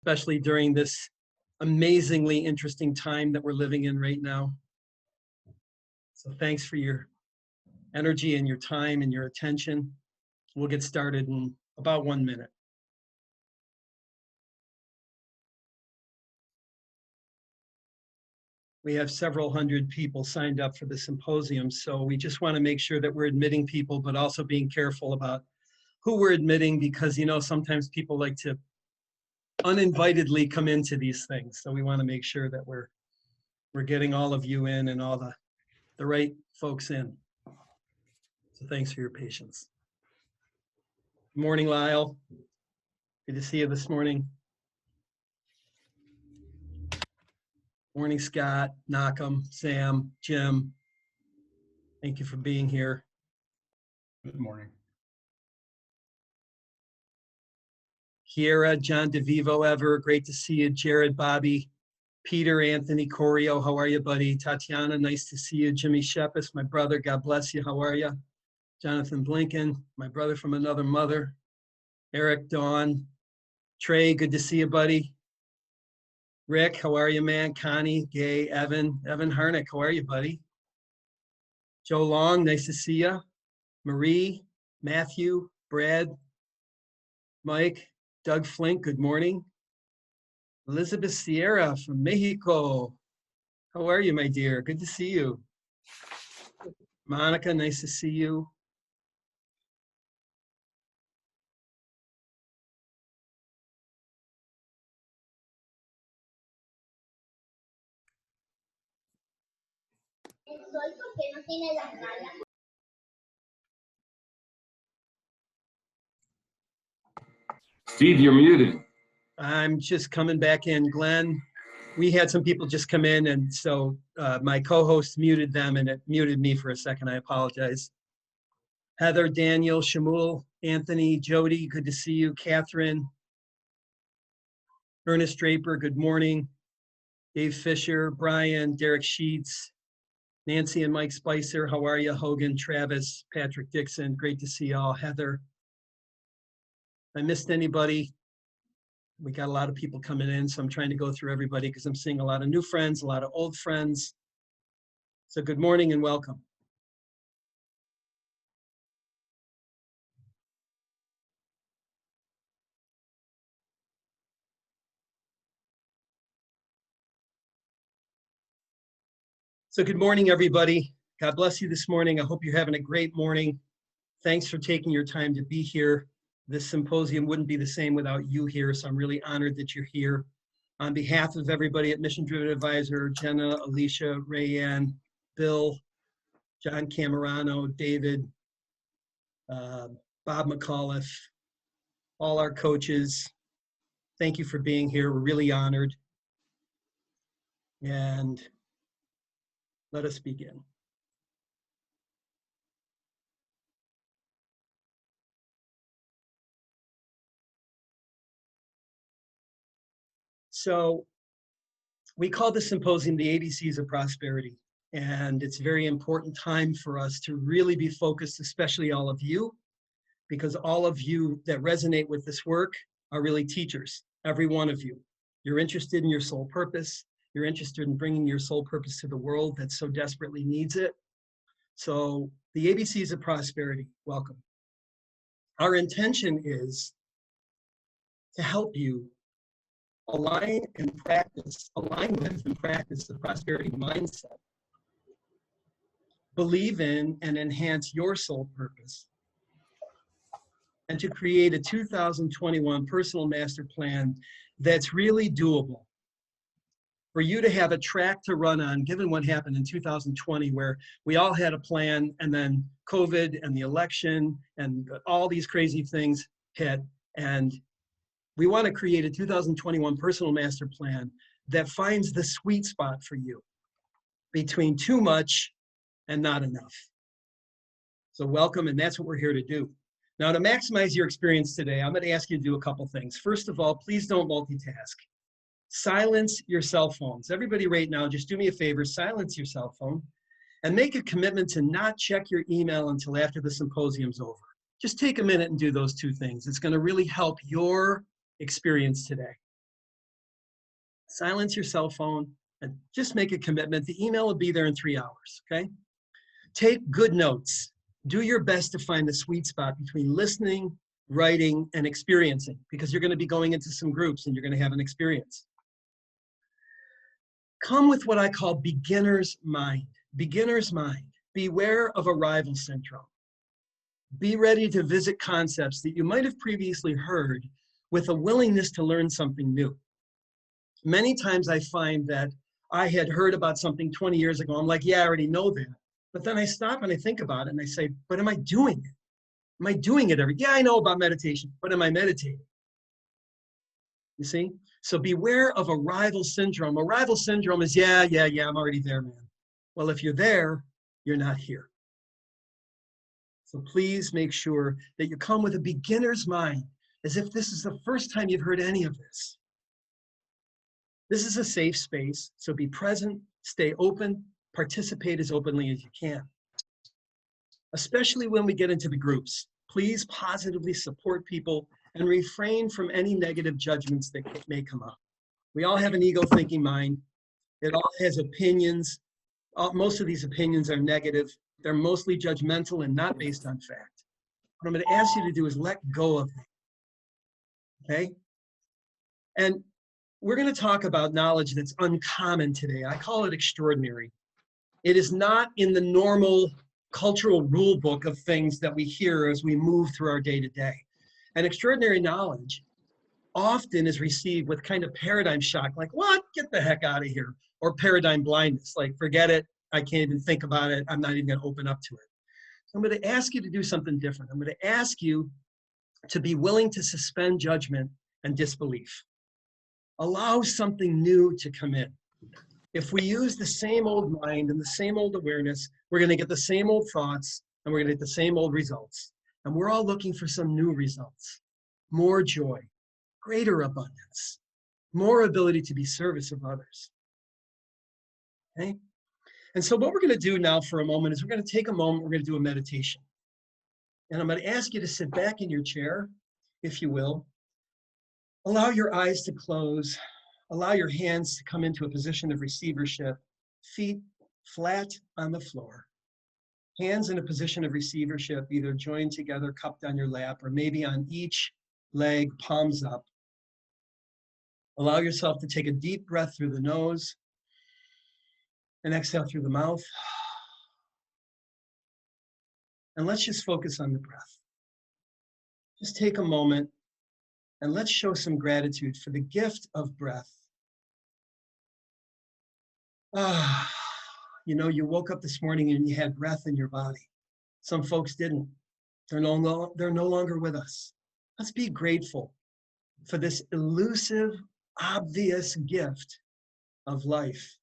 especially during this amazingly interesting time that we're living in right now. So thanks for your energy and your time and your attention. We'll get started in about 1 minute. We have several hundred people signed up for the symposium, so we just want to make sure that we're admitting people, but also being careful about who we're admitting, because sometimes people like to uninvitedly come into these things. So we want to make sure that we're getting all of you in and all the right folks in. So thanks for your patience. Good morning, Lyle. Good to see you this morning. Morning, Scott, Knockham, Sam, Jim. Thank you for being here. Good morning. Kiera, John DeVivo, Ever, great to see you. Jared, Bobby, Peter, Anthony, Corio, how are you, buddy? Tatiana, nice to see you. Jimmy Shepis, my brother, God bless you, how are you? Jonathan Blinken, my brother from another mother. Eric, Dawn, Trey, good to see you, buddy. Rick, how are you, man? Connie, Gay, Evan Harnick, how are you, buddy? Joe Long, nice to see you. Marie, Matthew, Brad, Mike, Doug Flink, good morning. Elizabeth Sierra from Mexico. How are you, my dear? Good to see you. Monica, nice to see you. Steve, you're muted. I'm just coming back in. Glenn, we had some people just come in, and so my co-host muted them, and it muted me for a second. I apologize. Heather, Daniel, Shamul, Anthony, Jody, good to see you. Catherine, Ernest Draper, good morning. Dave Fisher, Brian, Derek Sheets, Nancy and Mike Spicer, how are you? Hogan, Travis, Patrick Dixon, great to see y'all. Heather, if I missed anybody, we got a lot of people coming in, so I'm trying to go through everybody because I'm seeing a lot of new friends, a lot of old friends. So good morning and welcome. So good morning, everybody. God bless you this morning. I hope you're having a great morning. Thanks for taking your time to be here. This symposium wouldn't be the same without you here, so I'm really honored that you're here. On behalf of everybody at Mission Driven Advisor, Jenna, Alicia, Rayanne, Bill, John Camerano, David, Bob McAuliffe, all our coaches, thank you for being here. We're really honored. And let us begin. So we call this symposium the ABCs of Prosperity. And it's a very important time for us to really be focused, especially all of you, because all of you that resonate with this work are really teachers, every one of you. You're interested in your soul purpose. You're interested in bringing your soul purpose to the world that so desperately needs it. So the ABCs of Prosperity, welcome. Our intention is to help you align with and practice the prosperity mindset. Believe in and enhance your soul purpose, and to create a 2021 personal master plan that's really doable. For you to have a track to run on, given what happened in 2020, where we all had a plan and then COVID and the election and all these crazy things hit. And we want to create a 2021 personal master plan that finds the sweet spot for you between too much and not enough. So welcome, and that's what we're here to do. Now, to maximize your experience today, I'm going to ask you to do a couple things. First of all, please don't multitask. Silence your cell phones. Everybody right now, just do me a favor, silence your cell phone and make a commitment to not check your email until after the symposium's over. Just take a minute and do those two things. It's going to really help your experience today. Silence your cell phone and just make a commitment. The email will be there in 3 hours, okay? Take good notes. Do your best to find the sweet spot between listening, writing, and experiencing, because you're going to be going into some groups and you're going to have an experience. Come with what I call beginner's mind. Beginner's mind. Beware of arrival syndrome. Be ready to visit concepts that you might have previously heard with a willingness to learn something new. Many times I find that I had heard about something 20 years ago. I'm like, yeah, I already know that. But then I stop and I think about it and I say, but am I doing it? Am I doing it yeah, I know about meditation, but am I meditating? You see? So beware of arrival syndrome. Arrival syndrome is, yeah, I'm already there, man. Well, if you're there, you're not here. So please make sure that you come with a beginner's mind, as if this is the first time you've heard any of this. This is a safe space, so be present, stay open, participate as openly as you can. Especially when we get into the groups, please positively support people and refrain from any negative judgments that may come up. We all have an ego-thinking mind. It all has opinions. Most of these opinions are negative. They're mostly judgmental and not based on fact. What I'm going to ask you to do is let go of them, okay? And we're going to talk about knowledge that's uncommon today. I call it extraordinary. It is not in the normal cultural rule book of things that we hear as we move through our day-to-day. And extraordinary knowledge often is received with kind of paradigm shock, like, what? Get the heck out of here. Or paradigm blindness, like, forget it. I can't even think about it. I'm not even going to open up to it. So I'm going to ask you to do something different. I'm going to ask you to be willing to suspend judgment and disbelief. Allow something new to come in. If we use the same old mind and the same old awareness, we're going to get the same old thoughts and we're going to get the same old results. And we're all looking for some new results, more joy, greater abundance, more ability to be service of others. Okay? And so what we're going to do now for a moment is we're going to take a moment, we're going to do a meditation. And I'm going to ask you to sit back in your chair, if you will. Allow your eyes to close. Allow your hands to come into a position of receivership, feet flat on the floor. Hands in a position of receivership, either joined together, cupped on your lap, or maybe on each leg, palms up. Allow yourself to take a deep breath through the nose and exhale through the mouth. And let's just focus on the breath. Just take a moment and let's show some gratitude for the gift of breath. You know, you woke up this morning and you had breath in your body. Some folks didn't. They're no longer with us. Let's be grateful for this elusive, obvious gift of life,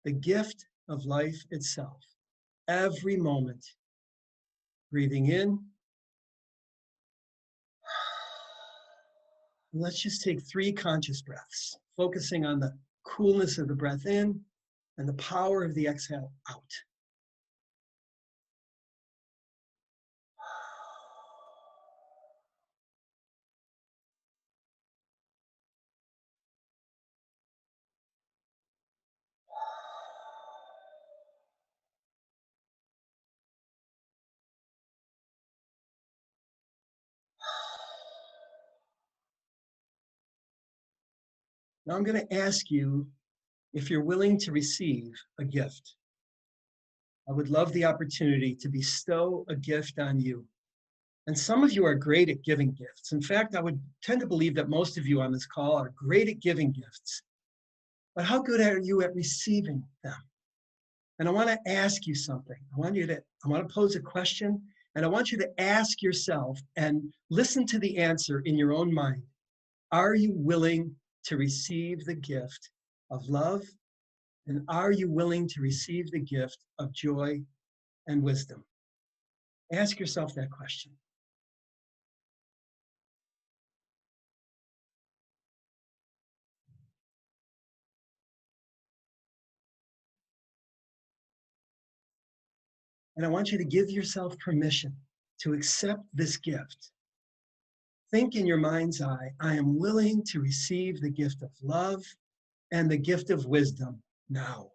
the gift of life itself. Every moment, breathing in. Let's just take 3 conscious breaths, focusing on the coolness of the breath in and the power of the exhale out. Now I'm going to ask you if you're willing to receive a gift. I would love the opportunity to bestow a gift on you. And some of you are great at giving gifts. In fact, I would tend to believe that most of you on this call are great at giving gifts. But how good are you at receiving them? And I want to ask you something. I want to pose a question, and I want you to ask yourself and listen to the answer in your own mind. Are you willing to receive the gift of love? And are you willing to receive the gift of joy and wisdom? Ask yourself that question. And I want you to give yourself permission to accept this gift. Think in your mind's eye, I am willing to receive the gift of love and the gift of wisdom now.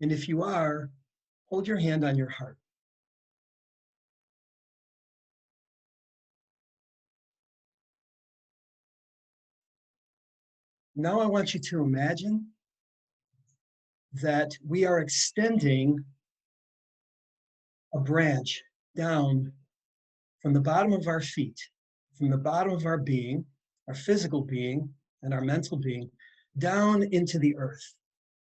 And if you are, hold your hand on your heart. Now I want you to imagine that we are extending a branch down from the bottom of our feet, from the bottom of our being, our physical being and our mental being, down into the earth.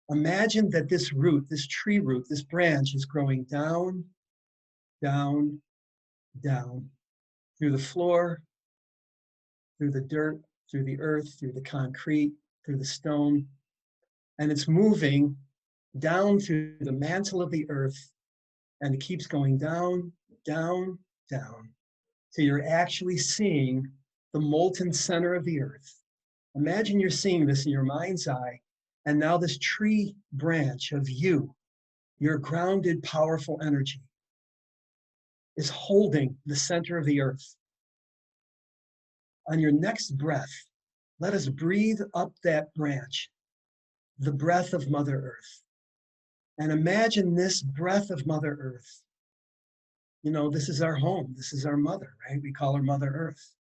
Imagine that this root, this tree root, this branch is growing down, down, down, through the floor, through the dirt, through the earth, through the concrete, through the stone, and it's moving down through the mantle of the earth, and it keeps going down, down, down, till you're actually seeing the molten center of the earth. Imagine you're seeing this in your mind's eye, and now this tree branch of you, your grounded, powerful energy, is holding the center of the earth. On your next breath, let us breathe up that branch, the breath of Mother Earth. And imagine this breath of Mother Earth. You know, this is our home. This is our mother, right? We call her Mother Earth.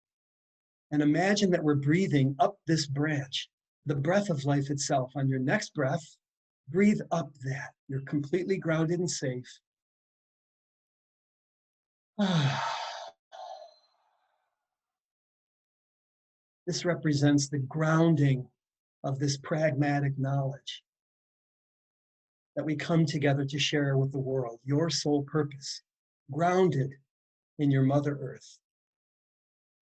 And imagine that we're breathing up this branch, the breath of life itself. On your next breath, breathe up that. You're completely grounded and safe. This represents the grounding of this pragmatic knowledge that we come together to share with the world, your sole purpose, grounded in your Mother Earth.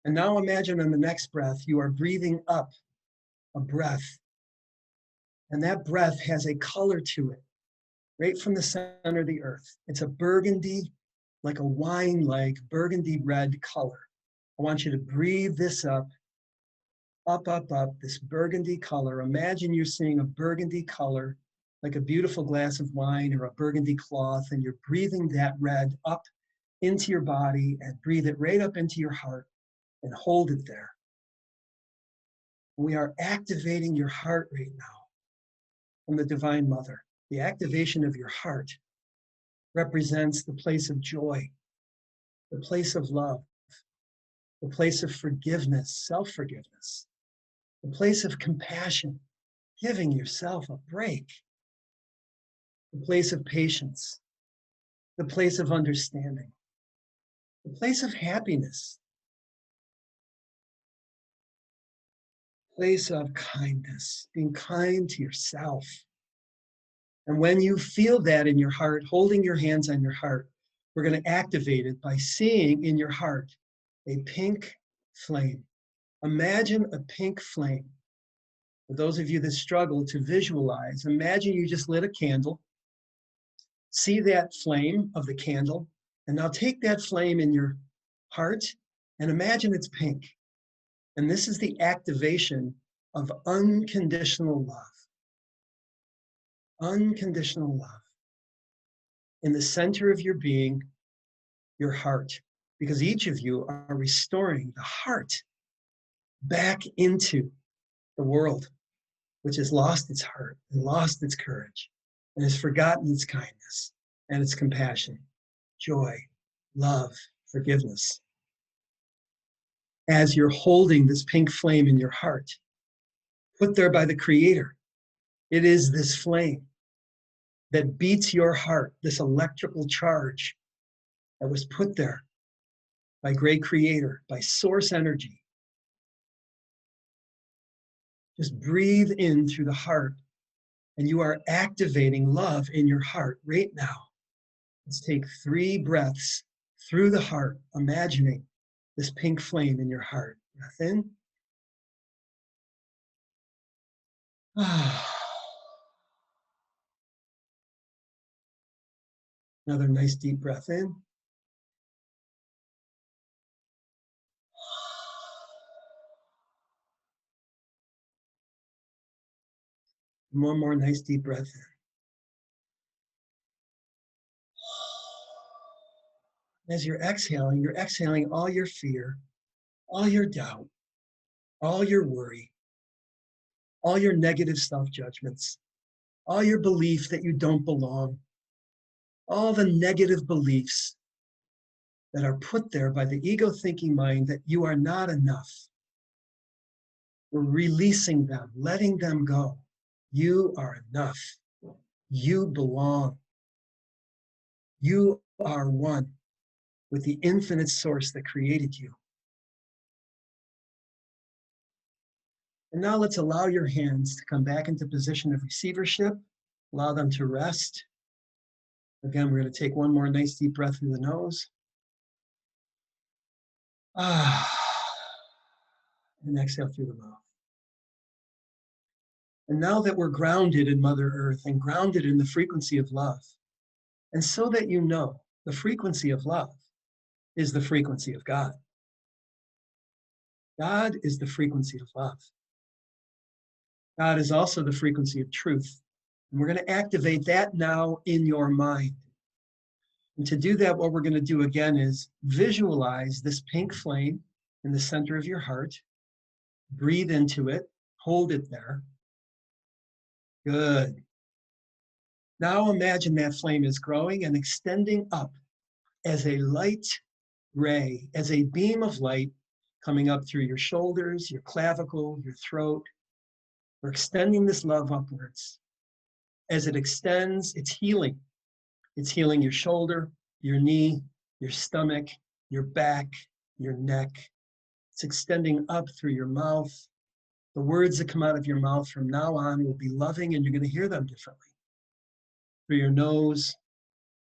And now imagine on the next breath, you are breathing up a breath. And that breath has a color to it, right from the center of the earth. It's a burgundy, like a wine-like burgundy red color. I want you to breathe this up, up, up, up, this burgundy color. Imagine you're seeing a burgundy color, like a beautiful glass of wine or a burgundy cloth, and you're breathing that red up into your body and breathe it right up into your heart and hold it there. We are activating your heart right now from the Divine Mother. The activation of your heart represents the place of joy, the place of love, the place of forgiveness, self-forgiveness, the place of compassion, giving yourself a break, the place of patience, the place of understanding, the place of happiness, place of kindness, being kind to yourself. And when you feel that in your heart, holding your hands on your heart, we're going to activate it by seeing in your heart a pink flame. Imagine a pink flame. For those of you that struggle to visualize, imagine you just lit a candle. See that flame of the candle, and now take that flame in your heart and imagine it's pink. And this is the activation of unconditional love. Unconditional love. In the center of your being, your heart. Because each of you are restoring the heart back into the world, which has lost its heart and lost its courage and has forgotten its kindness and its compassion, joy, love, forgiveness. As you're holding this pink flame in your heart, put there by the Creator, it is this flame that beats your heart, this electrical charge that was put there by great Creator, by source energy. Just breathe in through the heart, and you are activating love in your heart right now. Let's take 3 breaths through the heart, imagining this pink flame in your heart. Breath in. Another nice deep breath in. One more nice deep breath in. As you're exhaling all your fear, all your doubt, all your worry, all your negative self-judgments, all your belief that you don't belong, all the negative beliefs that are put there by the ego thinking mind that you are not enough. We're releasing them, letting them go. You are enough. You belong. You are one with the infinite source that created you. And now let's allow your hands to come back into position of receivership. Allow them to rest. Again, we're going to take one more nice deep breath through the nose. And exhale through the mouth. And now that we're grounded in Mother Earth and grounded in the frequency of love, and so that you know the frequency of love is the frequency of God. God is the frequency of love. God is also the frequency of truth. And we're going to activate that now in your mind. And to do that, what we're going to do again is visualize this pink flame in the center of your heart. Breathe into it. Hold it there. Good. Now imagine that flame is growing and extending up as a light ray, as a beam of light coming up through your shoulders, your clavicle, your throat. We're extending this love upwards. As it extends, it's healing. It's healing your shoulder, your knee, your stomach, your back, your neck. It's extending up through your mouth. The words that come out of your mouth from now on will be loving, and you're going to hear them differently. Through your nose,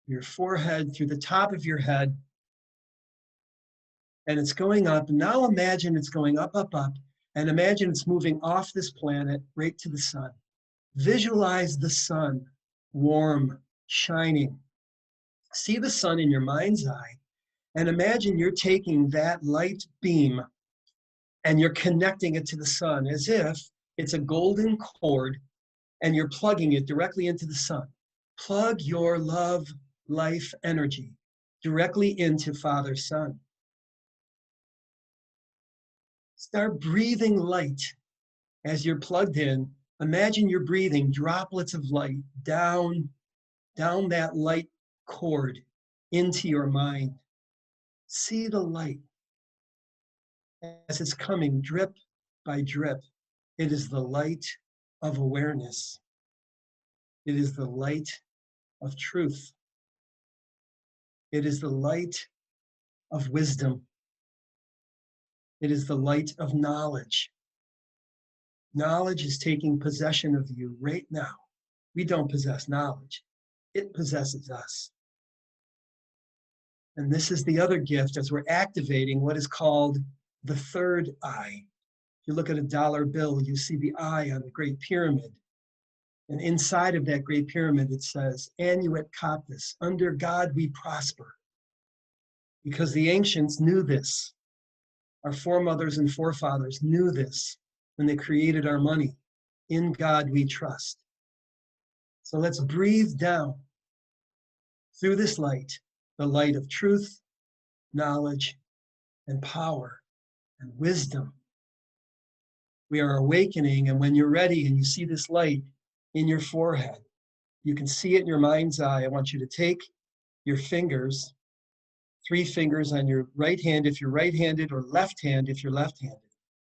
your forehead, through the top of your head. And it's going up. Now imagine it's going up, up, up. And imagine it's moving off this planet right to the sun. Visualize the sun, warm, shining. See the sun in your mind's eye. And imagine you're taking that light beam and you're connecting it to the sun as if it's a golden cord and you're plugging it directly into the sun. Plug your love, life, energy directly into Father, Son. Start breathing light as you're plugged in. Imagine you're breathing droplets of light down that light cord into your mind. See the light as it's coming drip by drip. It is the light of awareness. It is the light of truth. It is the light of wisdom. It is the light of knowledge. Knowledge is taking possession of you right now. We don't possess knowledge. It possesses us. And this is the other gift as we're activating what is called the third eye. If you look at a dollar bill, you see the eye on the Great Pyramid. And inside of that Great Pyramid, it says, Annuit Captus, under God we prosper. Because the ancients knew this. Our foremothers and forefathers knew this when they created our money. In God we trust. So let's breathe down through this light, the light of truth, knowledge, and power, and wisdom. We are awakening, and when you're ready and you see this light in your forehead, you can see it in your mind's eye. I want you to take your fingers, 3 fingers on your right hand if you're right-handed, or left hand if you're left-handed,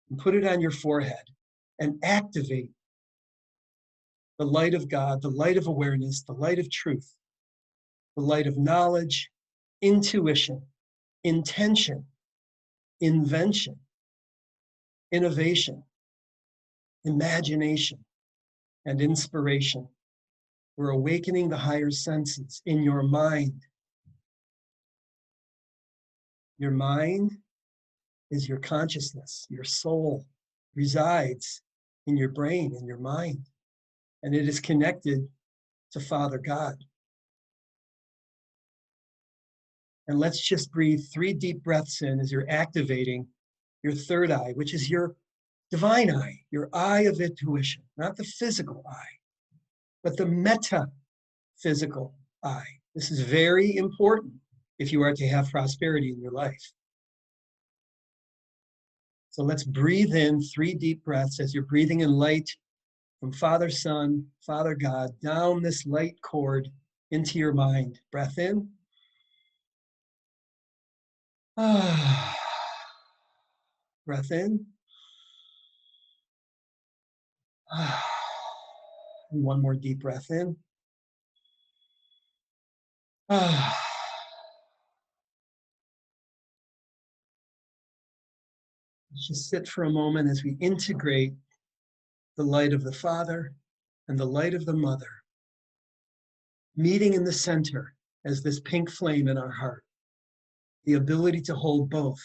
and put it on your forehead and activate the light of God, the light of awareness, the light of truth, the light of knowledge, intuition, intention, invention, innovation, imagination, and inspiration. We're awakening the higher senses in your mind. Your mind is your consciousness. Your soul resides in your brain, in your mind, and it is connected to Father God. And let's just breathe 3 deep breaths in as you're activating your third eye, which is your divine eye, your eye of intuition, not the physical eye, but the metaphysical eye. This is very important if you are to have prosperity in your life. So let's breathe in 3 deep breaths as you're breathing in light from Father, Son, Father God, down this light cord into your mind. Breath in. Breath in. And one more deep breath in. Let's just sit for a moment as we integrate the light of the Father and the light of the Mother, meeting in the center as this pink flame in our heart. The ability to hold both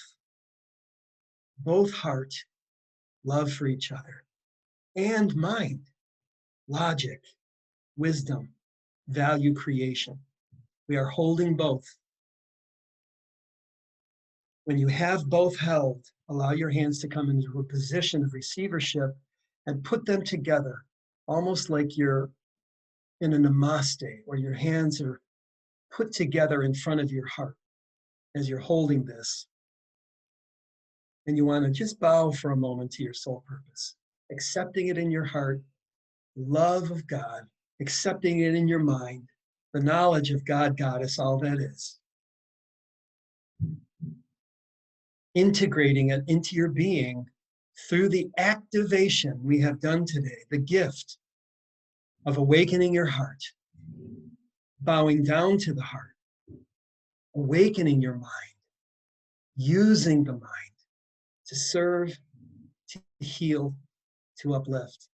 heart, love for each other, and mind, logic, wisdom, value creation. We are holding both. When you have both held, allow your hands to come into a position of receivership and put them together, almost like you're in a namaste, where your hands are put together in front of your heart as you're holding this. And you want to just bow for a moment to your soul purpose, accepting it in your heart, love of God, accepting it in your mind, the knowledge of God, Goddess, all that is. Integrating it into your being through the activation we have done today, the gift of awakening your heart, bowing down to the heart, awakening your mind, using the mind to serve, to heal, to uplift.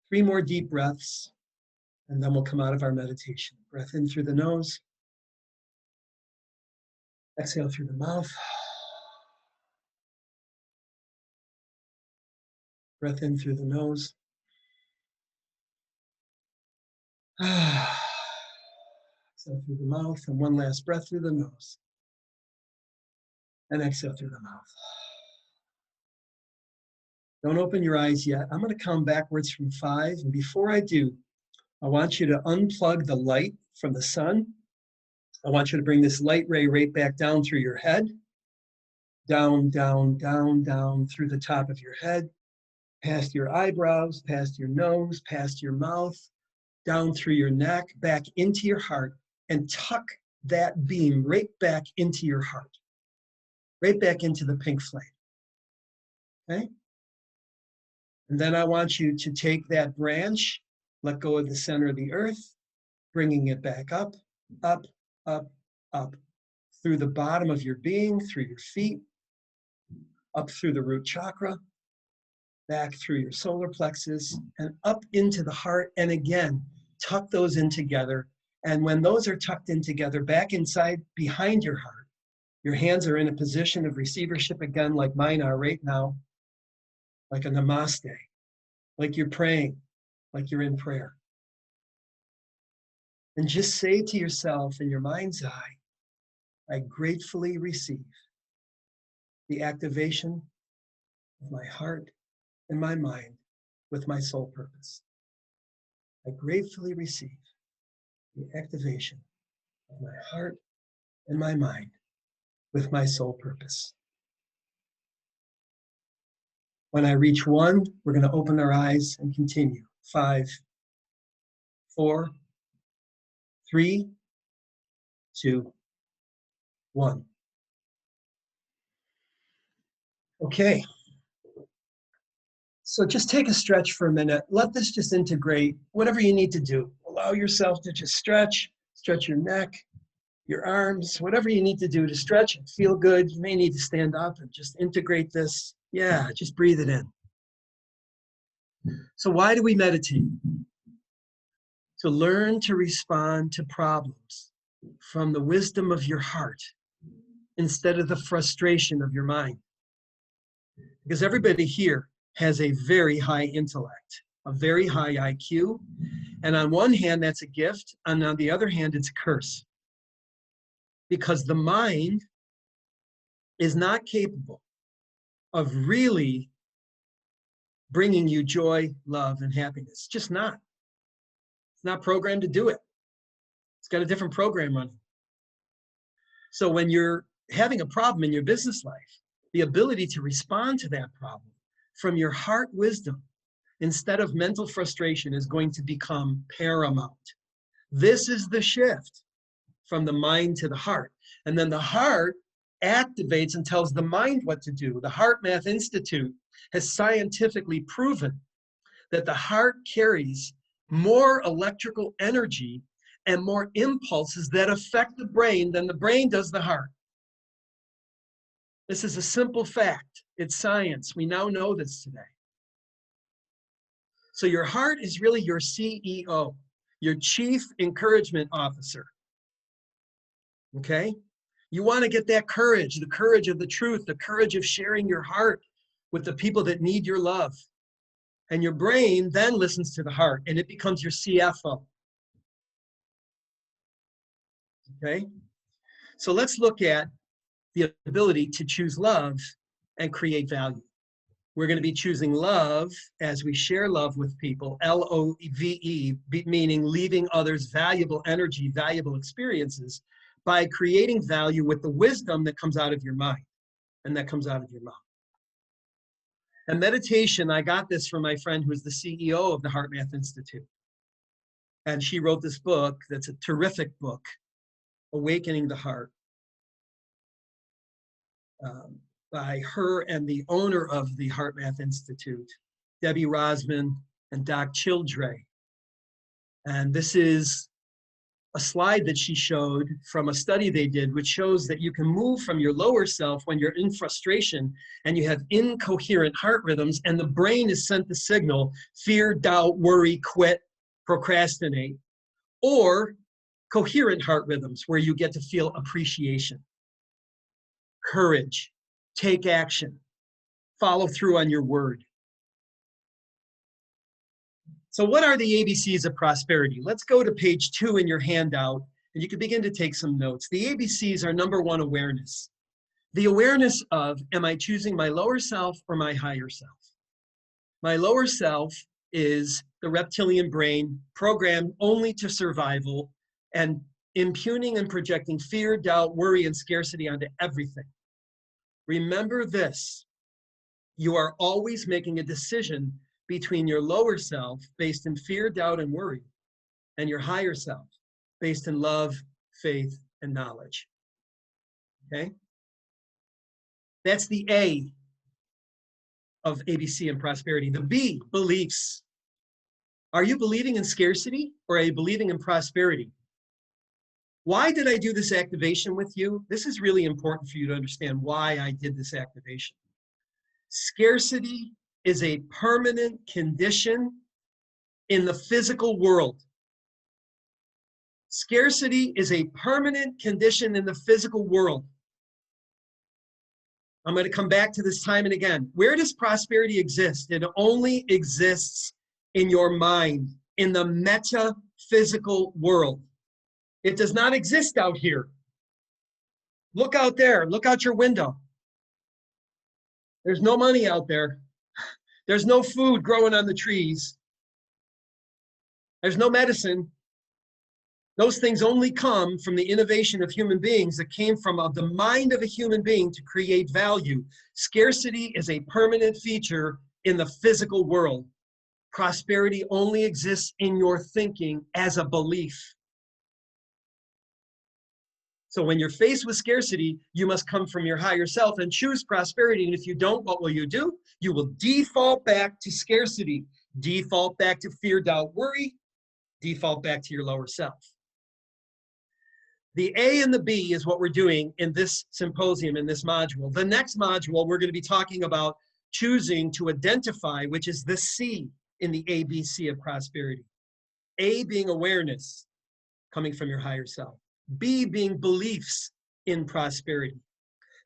3 more deep breaths, and then we'll come out of our meditation. Breath in through the nose. Exhale through the mouth. Breath in through the nose. Exhale through the mouth, and one last breath through the nose. And exhale through the mouth. Don't open your eyes yet. I'm going to count backwards from 5, and before I do, I want you to unplug the light from the sun. I want you to bring this light ray right back down through your head. Down, down, down, down through the top of your head, past your eyebrows, past your nose, past your mouth, down through your neck, back into your heart, and tuck that beam right back into your heart, right back into the pink flame. Okay? And then I want you to take that branch, let go of the center of the earth, bringing it back up, up, up, up, through the bottom of your being, through your feet, up through the root chakra, back through your solar plexus, and up into the heart. And again, tuck those in together. And when those are tucked in together, back inside, behind your heart, your hands are in a position of receivership again, like mine are right now, like a namaste, like you're praying, like you're in prayer. And just say to yourself in your mind's eye, I gratefully receive the activation of my heart and my mind with my soul purpose. I gratefully receive the activation of my heart and my mind with my soul purpose. When I reach 1, we're going to open our eyes and continue. 5, 4, 3, 2, 1. Okay. So just take a stretch for a minute. Let this just integrate whatever you need to do. Allow yourself to just stretch your neck, your arms, whatever you need to do to stretch and feel good. You may need to stand up and just integrate this. Yeah, just breathe it in. So why do we meditate? To learn to respond to problems from the wisdom of your heart instead of the frustration of your mind. Because everybody here has a very high intellect, a very high IQ. And on one hand, that's a gift. And on the other hand, it's a curse. Because the mind is not capable of really bringing you joy, love, and happiness. It's just not. It's not programmed to do it. It's got a different program running. So when you're having a problem in your business life, the ability to respond to that problem from your heart wisdom instead of mental frustration is going to become paramount. This is the shift from the mind to the heart. And then the heart activates and tells the mind what to do. The HeartMath Institute has scientifically proven that the heart carries more electrical energy and more impulses that affect the brain than the brain does the heart. This is a simple fact. It's science. We now know this today. So your heart is really your CEO, your chief encouragement officer. Okay? You want to get that courage, the courage of the truth, the courage of sharing your heart with the people that need your love. And your brain then listens to the heart and it becomes your CFO. Okay? So let's look at the ability to choose love and create value. We're going to be choosing love as we share love with people, L-O-V-E, meaning leaving others valuable energy, valuable experiences, by creating value with the wisdom that comes out of your mind and that comes out of your mouth. And meditation, I got this from my friend who's the CEO of the HeartMath Institute. And she wrote this book that's a terrific book, Awakening the Heart, by her and the owner of the HeartMath Institute, Debbie Rosman and Doc Childre. And this is a slide that she showed from a study they did, which shows that you can move from your lower self when you're in frustration and you have incoherent heart rhythms, and the brain is sent the signal: fear, doubt, worry, quit, procrastinate, or coherent heart rhythms where you get to feel appreciation, courage, take action, follow through on your word. So what are the ABCs of prosperity? Let's go to page 2 in your handout, and you can begin to take some notes. The ABCs are: number 1, awareness. The awareness of, am I choosing my lower self or my higher self? My lower self is the reptilian brain, programmed only to survival and impugning and projecting fear, doubt, worry, and scarcity onto everything. Remember this: you are always making a decision between your lower self based in fear, doubt, and worry, and your higher self based in love, faith, and knowledge. Okay? That's the A of ABC and prosperity. The B, beliefs. Are you believing in scarcity or are you believing in prosperity? Why did I do this activation with you? This is really important for you to understand why I did this activation. Scarcity is a permanent condition in the physical world. Scarcity is a permanent condition in the physical world. I'm going to come back to this time and again. Where does prosperity exist? It only exists in your mind, in the metaphysical world. It does not exist out here. Look out there. Look out your window. There's no money out there. There's no food growing on the trees. There's no medicine. Those things only come from the innovation of human beings that came from the mind of a human being to create value. Scarcity is a permanent feature in the physical world. Prosperity only exists in your thinking as a belief. So when you're faced with scarcity, you must come from your higher self and choose prosperity. And if you don't, what will you do? You will default back to scarcity, default back to fear, doubt, worry, default back to your lower self. The A and the B is what we're doing in this symposium, in this module. The next module, we're going to be talking about choosing to identify, which is the C in the ABC of prosperity. A being awareness, coming from your higher self. B being beliefs in prosperity.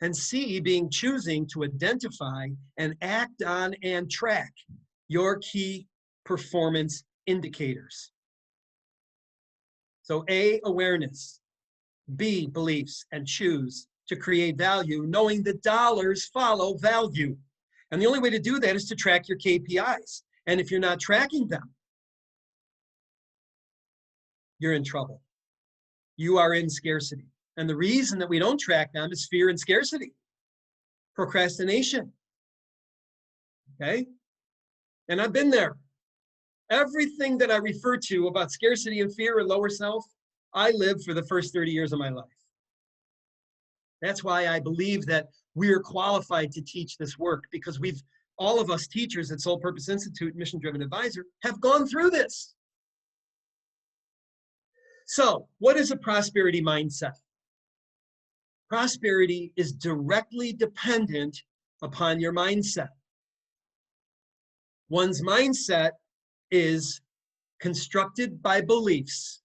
And C being choosing to identify and act on and track your key performance indicators. So A, awareness. B, beliefs, and choose to create value, knowing that dollars follow value. And the only way to do that is to track your KPIs. And if you're not tracking them, you're in trouble. You are in scarcity. And the reason that we don't track them is fear and scarcity, procrastination. Okay? And I've been there. Everything that I refer to about scarcity and fear and lower self, I lived for the first 30 years of my life. That's why I believe that we're qualified to teach this work, because all of us teachers at Soul Purpose Institute, Mission Driven Advisor, have gone through this. So, what is a prosperity mindset? Prosperity is directly dependent upon your mindset. One's mindset is constructed by beliefs,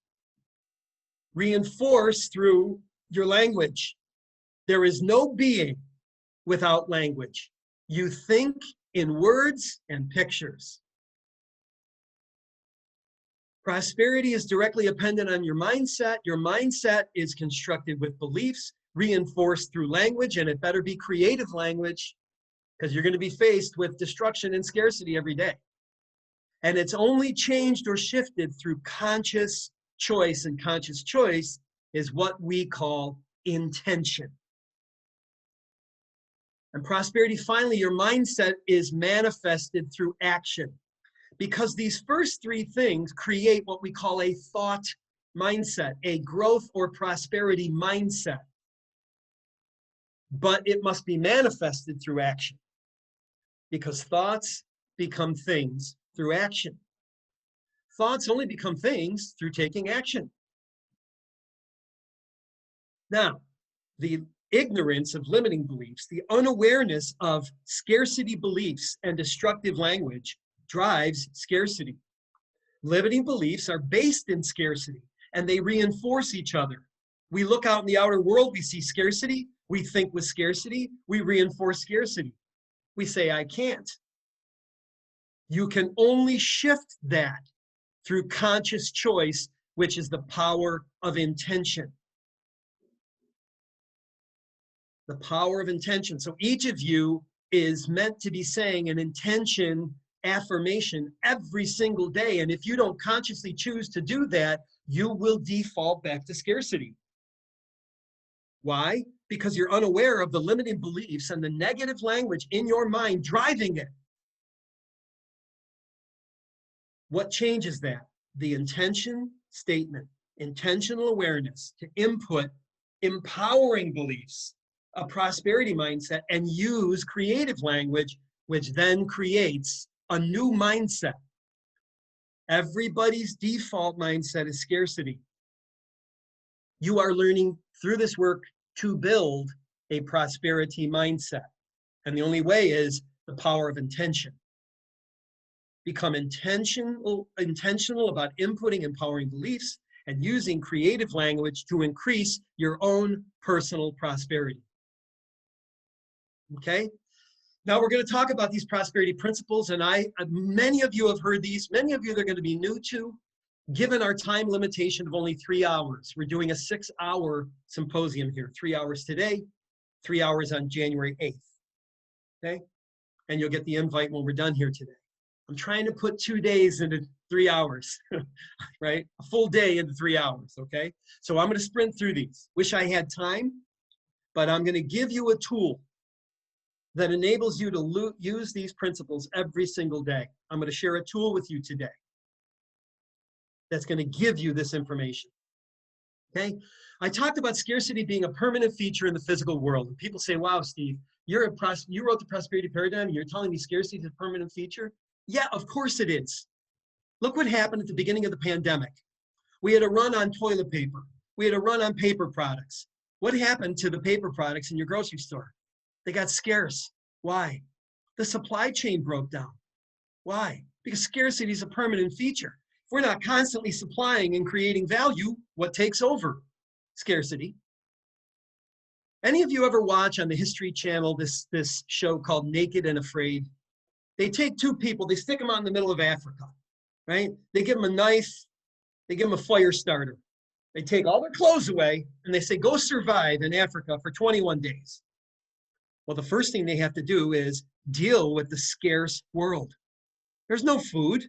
reinforced through your language. There is no being without language. You think in words and pictures. Prosperity is directly dependent on your mindset. Your mindset is constructed with beliefs, reinforced through language, and it better be creative language, because you're going to be faced with destruction and scarcity every day. And it's only changed or shifted through conscious choice, and conscious choice is what we call intention. And prosperity, finally, your mindset is manifested through action, because these first three things create what we call a thought mindset, a growth or prosperity mindset. But it must be manifested through action, because thoughts become things through action. Thoughts only become things through taking action. Now, the ignorance of limiting beliefs, the unawareness of scarcity beliefs and destructive language drives scarcity. Limiting beliefs are based in scarcity, and they reinforce each other. We look out in the outer world, we see scarcity, we think with scarcity, we reinforce scarcity. We say, I can't. You can only shift that through conscious choice, which is the power of intention. The power of intention. So each of you is meant to be saying an intention affirmation every single day. And if you don't consciously choose to do that, you will default back to scarcity. Why? Because you're unaware of the limiting beliefs and the negative language in your mind driving it. What changes that? The intention statement, intentional awareness to input empowering beliefs, a prosperity mindset, and use creative language, which then creates a new mindset. Everybody's default mindset is scarcity. You are learning through this work to build a prosperity mindset. And the only way is the power of intention. Become intentional about inputting empowering beliefs and using creative language to increase your own personal prosperity. Okay? Now we're going to talk about these prosperity principles, and many of you have heard these, many of you they're going to be new to. Given our time limitation of only 3 hours, we're doing a 6-hour symposium here, 3 hours today, 3 hours on January 8th. Okay? And you'll get the invite when we're done here today. I'm trying to put 2 days into 3 hours, right? A full day into 3 hours, okay? So I'm going to sprint through these. Wish I had time, but I'm going to give you a tool that enables you to use these principles every single day. I'm going to share a tool with you today that's going to give you this information, okay? I talked about scarcity being a permanent feature in the physical world. And people say, wow, Steve, you wrote the Prosperity Paradigm, and you're telling me scarcity is a permanent feature? Yeah, of course it is. Look what happened at the beginning of the pandemic. We had a run on toilet paper. We had a run on paper products. What happened to the paper products in your grocery store? They got scarce. Why? The supply chain broke down. Why? Because scarcity is a permanent feature. If we're not constantly supplying and creating value, what takes over? Scarcity. Any of you ever watch on the History Channel this show called Naked and Afraid? They take two people, they stick them out in the middle of Africa, right? They give them a knife, they give them a fire starter. They take all their clothes away and they say, go survive in Africa for 21 days. Well, the first thing they have to do is deal with the scarce world. There's no food.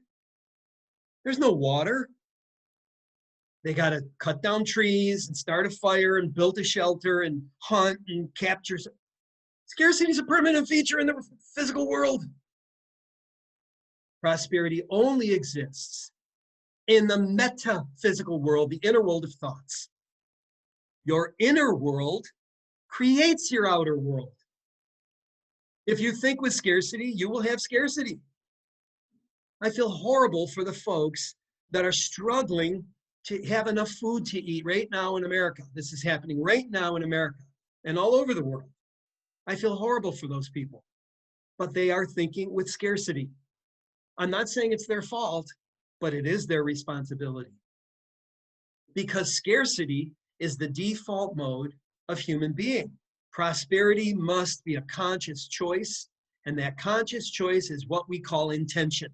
There's no water. They got to cut down trees and start a fire and build a shelter and hunt and capture. Scarcity is a permanent feature in the physical world. Prosperity only exists in the metaphysical world, the inner world of thoughts. Your inner world creates your outer world. If you think with scarcity, you will have scarcity. I feel horrible for the folks that are struggling to have enough food to eat right now in America. This is happening right now in America and all over the world. I feel horrible for those people, but they are thinking with scarcity. I'm not saying it's their fault, but it is their responsibility. Because scarcity is the default mode of human being. Prosperity must be a conscious choice, and that conscious choice is what we call intention.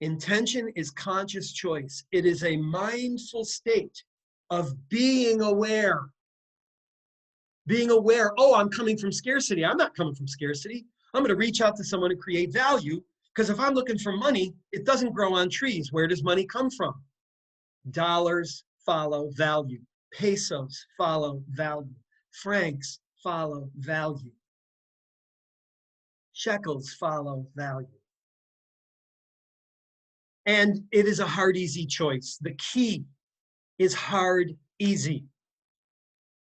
Intention is conscious choice. It is a mindful state of being aware. Being aware, oh, I'm coming from scarcity. I'm not coming from scarcity. I'm going to reach out to someone to create value, because if I'm looking for money, it doesn't grow on trees. Where does money come from? Dollars follow value. Pesos follow value. Francs follow value. Shekels follow value. And it is a hard, easy choice. The key is hard, easy.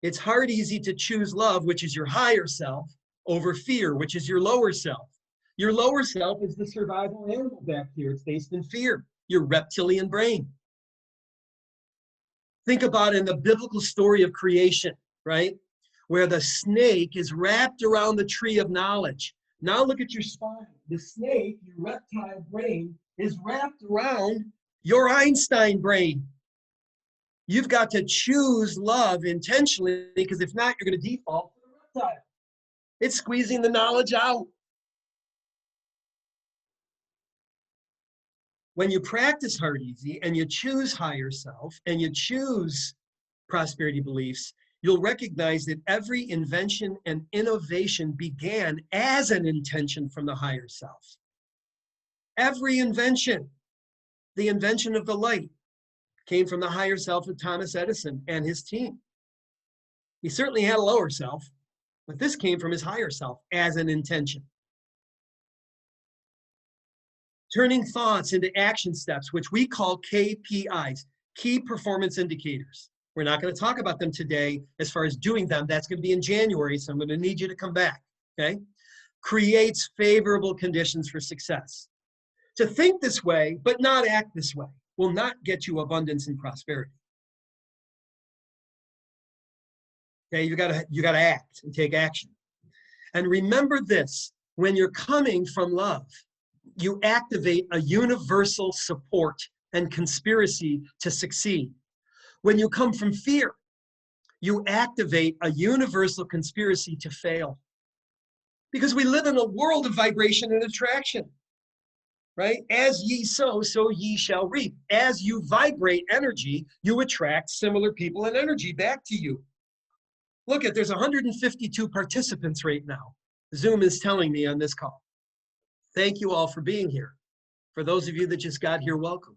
It's hard, easy to choose love, which is your higher self, over fear, which is your lower self. Your lower self is the survival animal back here. It's based in fear, your reptilian brain. Think about in the biblical story of creation, right? Where the snake is wrapped around the tree of knowledge. Now look at your spine. The snake, your reptile brain, is wrapped around your Einstein brain. You've got to choose love intentionally, because if not, you're going to default to the reptile. It's squeezing the knowledge out. When you practice hard, easy, and you choose higher self, and you choose prosperity beliefs, you'll recognize that every invention and innovation began as an intention from the higher self. Every invention, the invention of the light, came from the higher self of Thomas Edison and his team. He certainly had a lower self, but this came from his higher self as an intention. Turning thoughts into action steps, which we call KPIs, key performance indicators. We're not going to talk about them today as far as doing them. That's going to be in January, so I'm going to need you to come back, okay? Creates favorable conditions for success. To think this way, but not act this way, will not get you abundance and prosperity. Okay, you gotta act and take action. And remember this, when you're coming from love, you activate a universal support and conspiracy to succeed. When you come from fear, you activate a universal conspiracy to fail. Because we live in a world of vibration and attraction, right? As ye sow, so ye shall reap. As you vibrate energy, you attract similar people and energy back to you. Look at, there's 152 participants right now. Zoom is telling me on this call. Thank you all for being here. For those of you that just got here, welcome.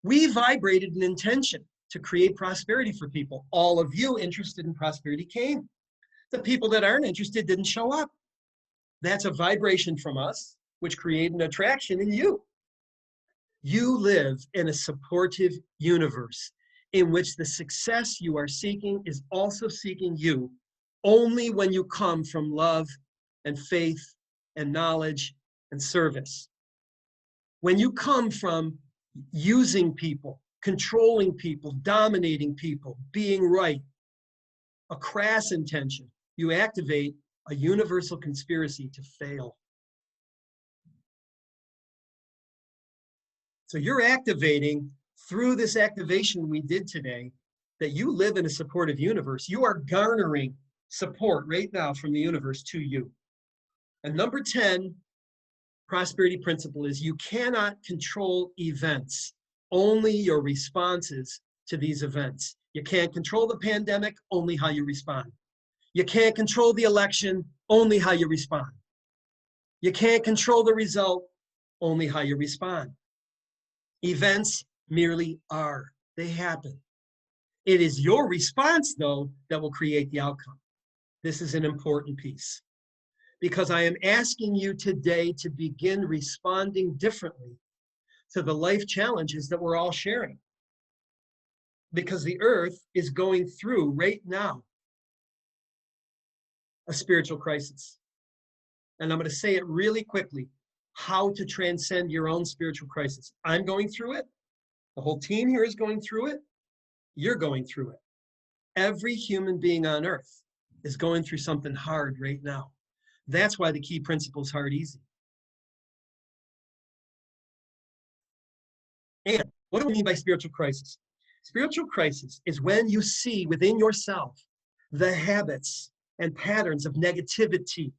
We vibrated an intention to create prosperity for people. All of you interested in prosperity came. The people that aren't interested didn't show up. That's a vibration from us, which created an attraction in you. You live in a supportive universe in which the success you are seeking is also seeking you, only when you come from love and faith and knowledge and service. When you come from using people, controlling people, dominating people, being right, a crass intention, you activate a universal conspiracy to fail. So you're activating, through this activation we did today, that you live in a supportive universe. You are garnering support right now from the universe to you. And number 10, prosperity principle is you cannot control events, only your responses to these events. You can't control the pandemic, only how you respond. You can't control the election, only how you respond. You can't control the result, only how you respond. Events merely are. They happen. It is your response, though, that will create the outcome. This is an important piece, because I am asking you today to begin responding differently to the life challenges that we're all sharing. Because the earth is going through right now a spiritual crisis. And I'm going to say it really quickly, how to transcend your own spiritual crisis. I'm going through it. The whole team here is going through it. You're going through it. Every human being on earth is going through something hard right now. That's why the key principle is hard easy. And what do we mean by spiritual crisis? Spiritual crisis is when you see within yourself the habits and patterns of negativity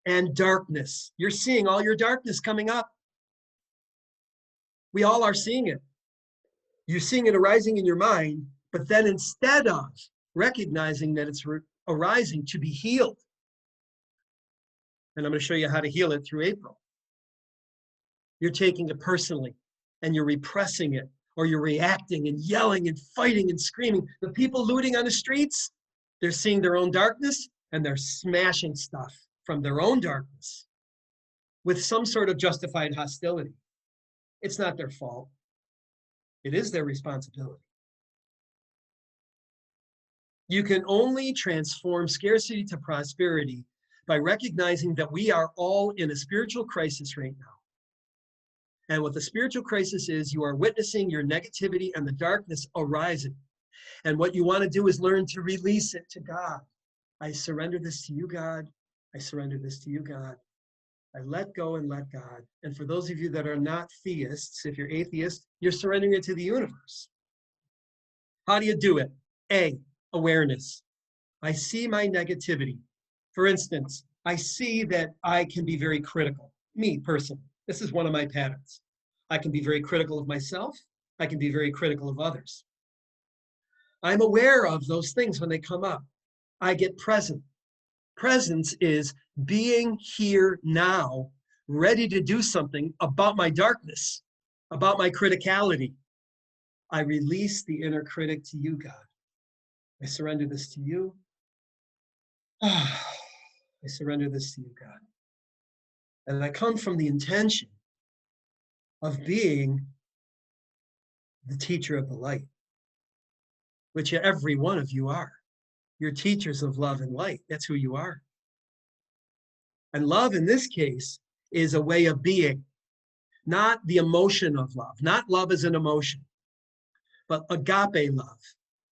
and darkness. You're seeing all your darkness coming up. We all are seeing it. You're seeing it arising in your mind, but then instead of recognizing that it's arising to be healed, and I'm going to show you how to heal it through April, you're taking it personally and you're repressing it, or you're reacting and yelling and fighting and screaming. The people looting on the streets, they're seeing their own darkness and they're smashing stuff from their own darkness with some sort of justified hostility. It's not their fault. It is their responsibility. You can only transform scarcity to prosperity by recognizing that we are all in a spiritual crisis right now. And what the spiritual crisis is, you are witnessing your negativity and the darkness arising. And what you want to do is learn to release it to God. I surrender this to you, God. I surrender this to you, God. I let go and let God. And for those of you that are not theists, if you're atheist, you're surrendering it to the universe. How do you do it? A, awareness. I see my negativity. For instance, I see that I can be very critical. Me, personally. This is one of my patterns. I can be very critical of myself. I can be very critical of others. I'm aware of those things when they come up. I get present. Presence is being here now, ready to do something about my darkness, about my criticality. I release the inner critic to you, God. I surrender this to you. I surrender this to you, God. And I come from the intention of being the teacher of the light, which every one of you are. You're teachers of love and light. That's who you are. And love in this case is a way of being, not the emotion of love, not love as an emotion, but agape love,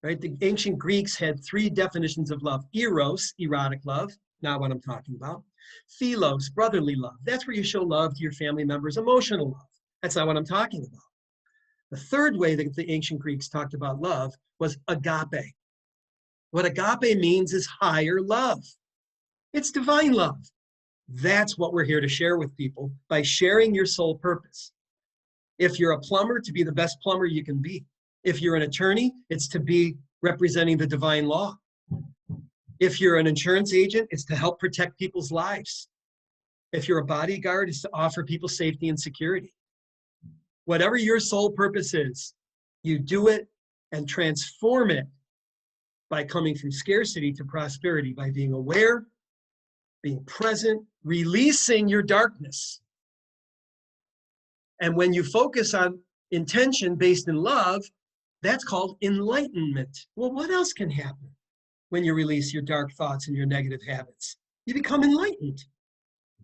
right? The ancient Greeks had three definitions of love: eros, erotic love, not what I'm talking about; philos, brotherly love. That's where you show love to your family members; emotional love. That's not what I'm talking about. The third way that the ancient Greeks talked about love was agape. What agape means is higher love. It's divine love. That's what we're here to share with people by sharing your soul purpose. If you're a plumber, to be the best plumber you can be. If you're an attorney, it's to be representing the divine law. If you're an insurance agent, it's to help protect people's lives. If you're a bodyguard, it's to offer people safety and security. Whatever your soul purpose is, you do it and transform it by coming from scarcity to prosperity, by being aware, being present, releasing your darkness. And when you focus on intention based in love, that's called enlightenment. Well, what else can happen when you release your dark thoughts and your negative habits? You become enlightened.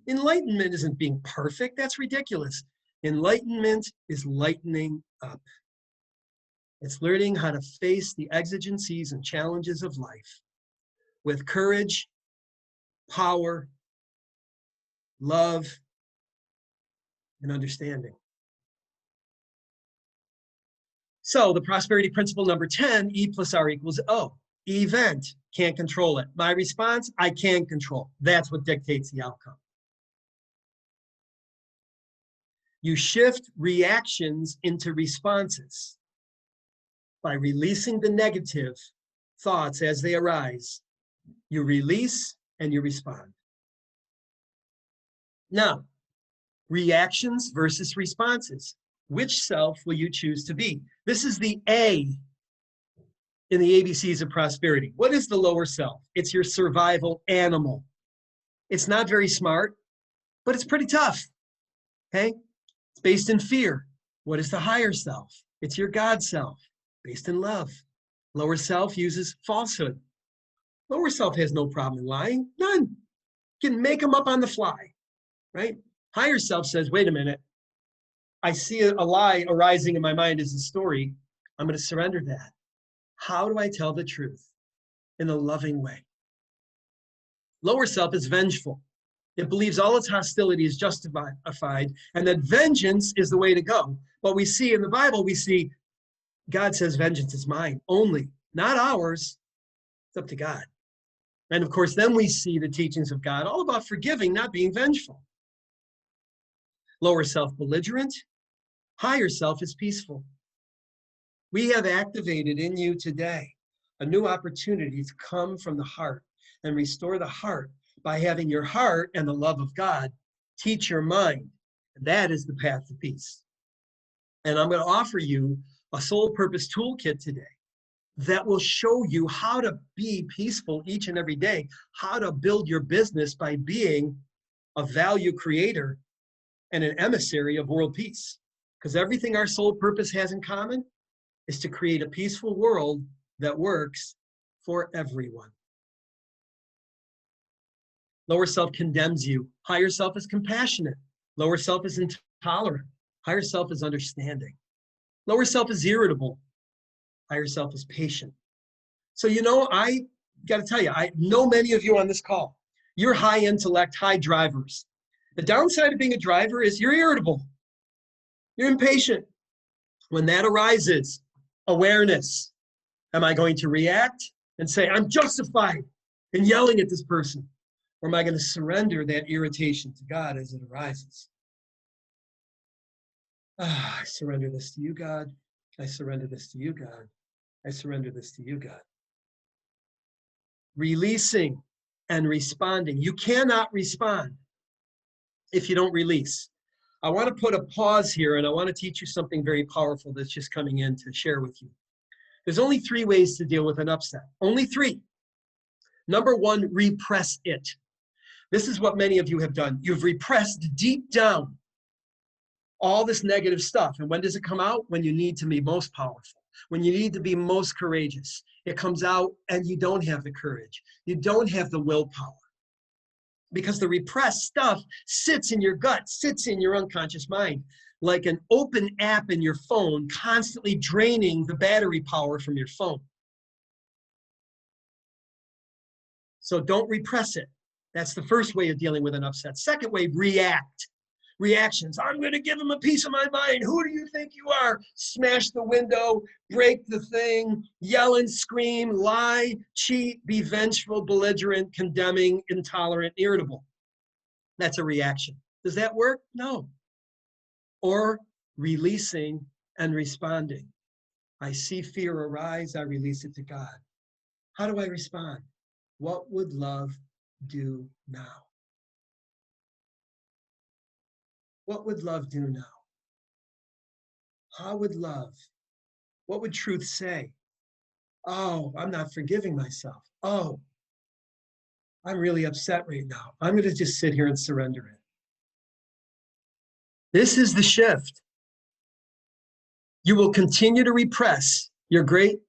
Enlightenment isn't being perfect. That's ridiculous. Enlightenment is lightening up. It's learning how to face the exigencies and challenges of life with courage, power, love, and understanding. So the prosperity principle number 10, E plus R equals O. Event, can't control it. My response, I can control. That's what dictates the outcome. You shift reactions into responses by releasing the negative thoughts as they arise. You release and you respond. Now, reactions versus responses. Which self will you choose to be? This is the A in the ABCs of prosperity. What is the lower self? It's your survival animal. It's not very smart, but it's pretty tough. Okay? It's based in fear. What is the higher self? It's your God self, based in love. Lower self uses falsehood. Lower self has no problem in lying. None. You can make them up on the fly, right? Higher self says, wait a minute. I see a lie arising in my mind as a story. I'm going to surrender that. How do I tell the truth in a loving way? Lower self is vengeful. It believes all its hostility is justified and that vengeance is the way to go. But we see in the Bible, we see God says vengeance is mine only, not ours. It's up to God. And of course, then we see the teachings of God all about forgiving, not being vengeful. Lower self belligerent, higher self is peaceful. We have activated in you today a new opportunity to come from the heart and restore the heart by having your heart and the love of God teach your mind. And that is the path to peace. And I'm going to offer you a soul purpose toolkit today that will show you how to be peaceful each and every day, how to build your business by being a value creator and an emissary of world peace. Because everything our soul purpose has in common is to create a peaceful world that works for everyone. Lower self condemns you. Higher self is compassionate. Lower self is intolerant. Higher self is understanding. Lower self is irritable. Higher self is patient. So, I got to tell you, I know many of you on this call. You're high intellect, high drivers. The downside of being a driver is you're irritable. You're impatient. When that arises, awareness. Am I going to react and say, I'm justified in yelling at this person? Or am I going to surrender that irritation to God as it arises? I surrender this to you, God. I surrender this to you, God. I surrender this to you, God. Releasing and responding. You cannot respond if you don't release. I want to put a pause here, and I want to teach you something very powerful that's just coming in to share with you. There's only 3 ways to deal with an upset. Only 3. Number 1, repress it. This is what many of you have done. You've repressed deep down all this negative stuff. And when does it come out? When you need to be most powerful, when you need to be most courageous. It comes out and you don't have the courage. You don't have the willpower. Because the repressed stuff sits in your gut, sits in your unconscious mind, like an open app in your phone, constantly draining the battery power from your phone. So don't repress it. That's the first way of dealing with an upset. Second way, react. Reactions. I'm going to give him a piece of my mind. Who do you think you are? Smash the window, break the thing, yell and scream, lie, cheat, be vengeful, belligerent, condemning, intolerant, irritable. That's a reaction. Does that work? No. Or releasing and responding. I see fear arise, I release it to God. How do I respond? What would love do now? What would love do now? How would love? What would truth say? Oh, I'm not forgiving myself. Oh, I'm really upset right now. I'm going to just sit here and surrender it. This is the shift. You will continue to repress your great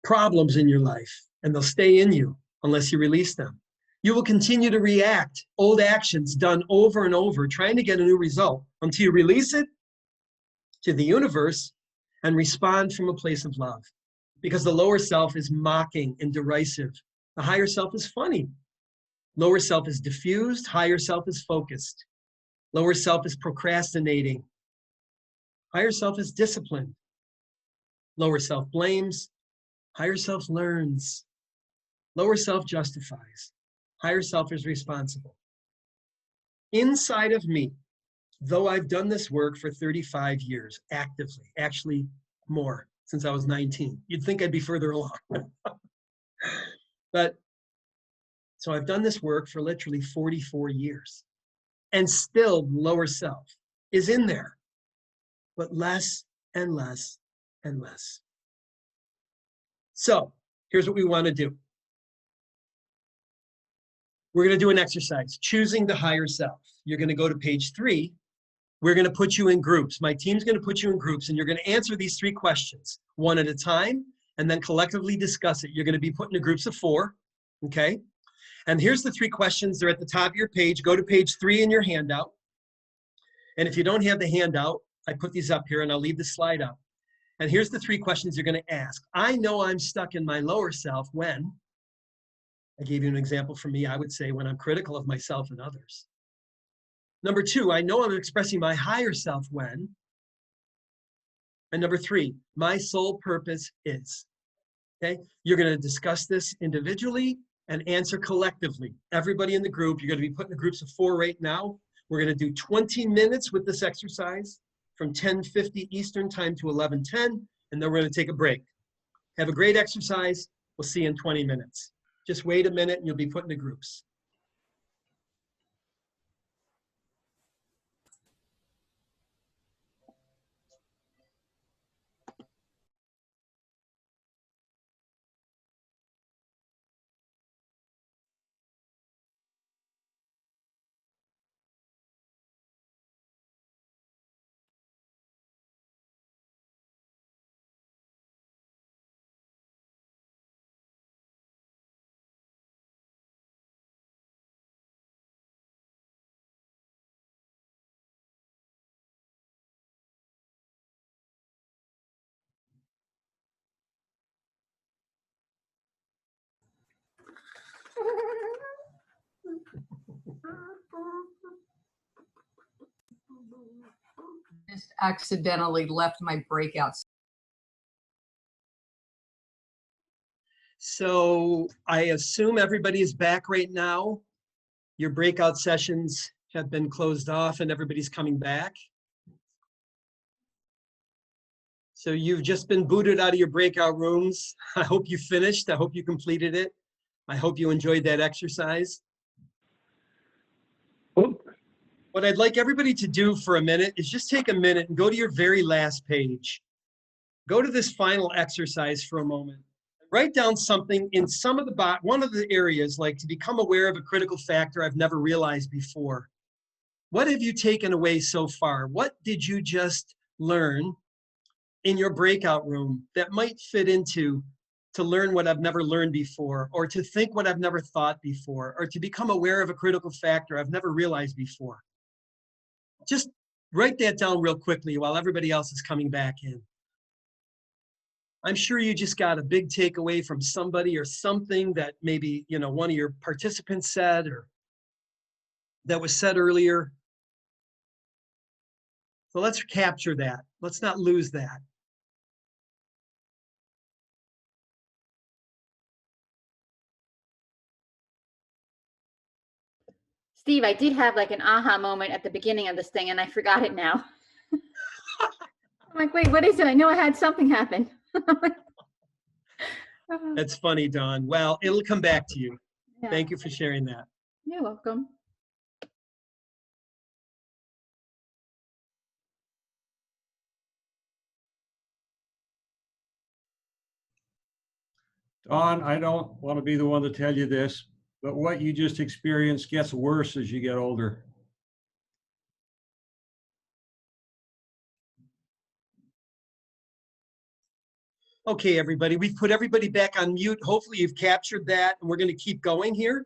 problems in your life, and they'll stay in you unless you release them. You will continue to react, old actions done over and over, trying to get a new result until you release it to the universe and respond from a place of love. Because the lower self is mocking and derisive. The higher self is funny. Lower self is diffused. Higher self is focused. Lower self is procrastinating. Higher self is disciplined. Lower self blames. Higher self learns. Lower self justifies. Higher self is responsible. Inside of me, though I've done this work for 35 years actively, actually more, since I was 19. You'd think I'd be further along. So I've done this work for literally 44 years. And still, lower self is in there. but less and less and less. So here's what we want to do. We're going to do an exercise, choosing the higher self. You're going to go to page 3. We're going to put you in groups. My team's going to put you in groups, and you're going to answer these 3 questions, one at a time, and then collectively discuss it. You're going to be put into groups of 4, okay? And here's the 3 questions. They're at the top of your page. Go to page 3 in your handout. And if you don't have the handout, I put these up here, and I'll leave the slide up. And here's the 3 questions you're going to ask. I know I'm stuck in my lower self when, I gave you an example for me, I would say when I'm critical of myself and others. Number 2, I know I'm expressing my higher self when. And number 3, my sole purpose is. Okay, you're going to discuss this individually and answer collectively. Everybody in the group, you're going to be put in groups of 4 right now. We're going to do 20 minutes with this exercise from 10:50 Eastern time to 11:10, and then we're going to take a break. Have a great exercise. We'll see you in 20 minutes. Just wait a minute and you'll be put into groups. Just accidentally left my breakouts. So I assume everybody is back right now. Your breakout sessions have been closed off and everybody's coming back. So you've just been booted out of your breakout rooms. I hope you finished. I hope you completed it. I hope you enjoyed that exercise. What I'd like everybody to do for a minute is just take a minute and go to your very last page. Go to this final exercise for a moment. Write down something in one of the areas, like to become aware of a critical factor I've never realized before. What have you taken away so far? What did you just learn in your breakout room that might fit into to learn what I've never learned before, or to think what I've never thought before, or to become aware of a critical factor I've never realized before? Just write that down real quickly while everybody else is coming back in. I'm sure you just got a big takeaway from somebody or something that maybe, one of your participants said or that was said earlier. So let's capture that. Let's not lose that. Steve, I did have like an aha moment at the beginning of this thing and I forgot it now. I'm like, wait, what is it? I know I had something happen. That's funny, Dawn. Well, it'll come back to you. Yeah. Thank you for sharing that. You're welcome. Dawn, I don't want to be the one to tell you this, but what you just experienced gets worse as you get older. Okay, everybody, we've put everybody back on mute. Hopefully you've captured that, and we're going to keep going here.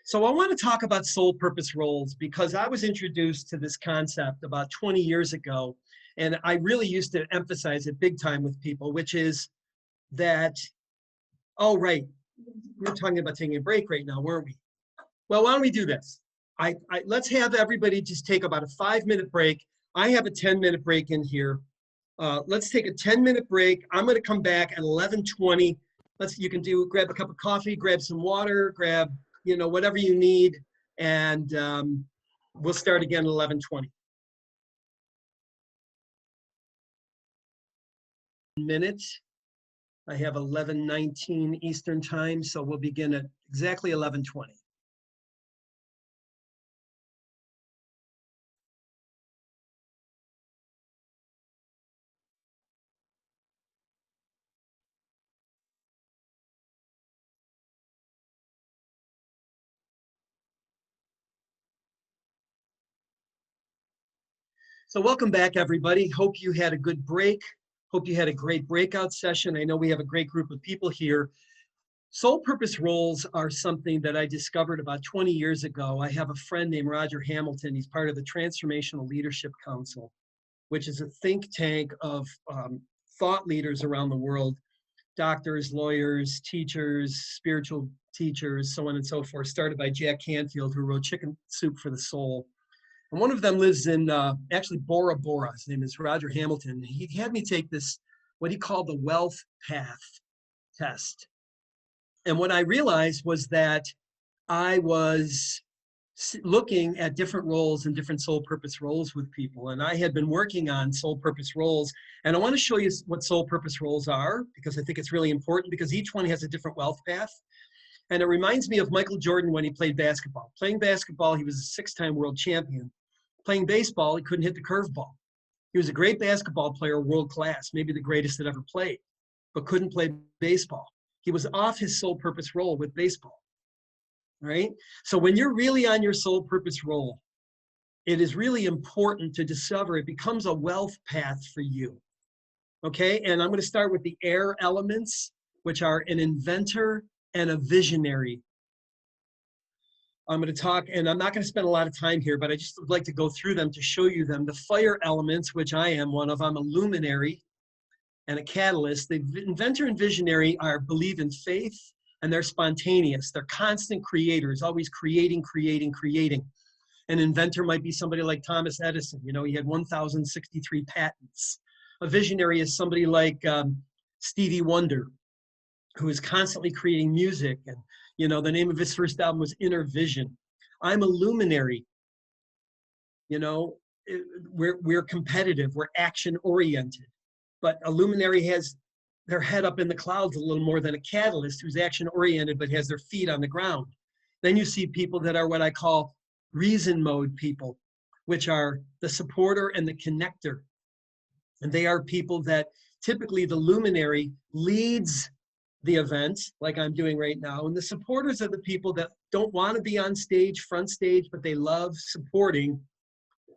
So I want to talk about soul purpose roles because I was introduced to this concept about 20 years ago, and I really used to emphasize it big time with people, which is that, oh, right, we're talking about taking a break right now, weren't we? Well, why don't we do this? Let's have everybody just take about a 5-minute break. I have a 10-minute break in here. Let's take a 10-minute break. I'm going to come back at 11:20. Grab a cup of coffee, grab some water, grab, whatever you need, and we'll start again at 11:20. Minutes. I have 11:19 Eastern time, so we'll begin at exactly 11:20. So welcome back, everybody. Hope you had a good break. Hope you had a great breakout session. I know we have a great group of people here. Soul purpose roles are something that I discovered about 20 years ago. I have a friend named Roger Hamilton. He's part of the Transformational Leadership Council, which is a think tank of thought leaders around the world, doctors, lawyers, teachers, spiritual teachers, so on and so forth, started by Jack Canfield, who wrote Chicken Soup for the Soul. And one of them lives in actually Bora Bora. His name is Roger Hamilton. He had me take this, what he called the wealth path test. And what I realized was that I was looking at different roles and different soul purpose roles with people. And I had been working on soul purpose roles. And I want to show you what soul purpose roles are, because I think it's really important, because each one has a different wealth path. And it reminds me of Michael Jordan when he played basketball. Playing basketball, he was a 6-time world champion. Playing baseball, he couldn't hit the curveball. He was a great basketball player, world class, maybe the greatest that ever played, but couldn't play baseball. He was off his soul purpose role with baseball, right? So when you're really on your soul purpose role, it is really important to discover it becomes a wealth path for you, okay? And I'm going to start with the air elements, which are an inventor and a visionary. I'm going to talk, and I'm not going to spend a lot of time here, but I just would like to go through them to show you them. The fire elements, which I am one of, I'm a luminary and a catalyst. The inventor and visionary believe in faith, and they're spontaneous. They're constant creators, always creating. An inventor might be somebody like Thomas Edison. You know, he had 1,063 patents. A visionary is somebody like Stevie Wonder, who is constantly creating music. And, you know, the name of his first album was Inner Vision. I'm a luminary. You know, we're competitive, we're action-oriented. But a luminary has their head up in the clouds a little more than a catalyst who's action-oriented but has their feet on the ground. Then you see people that are what I call reason mode people, which are the supporter and the connector. And they are people that typically the luminary leads the event, like I'm doing right now. And the supporters are the people that don't want to be on stage, front stage, but they love supporting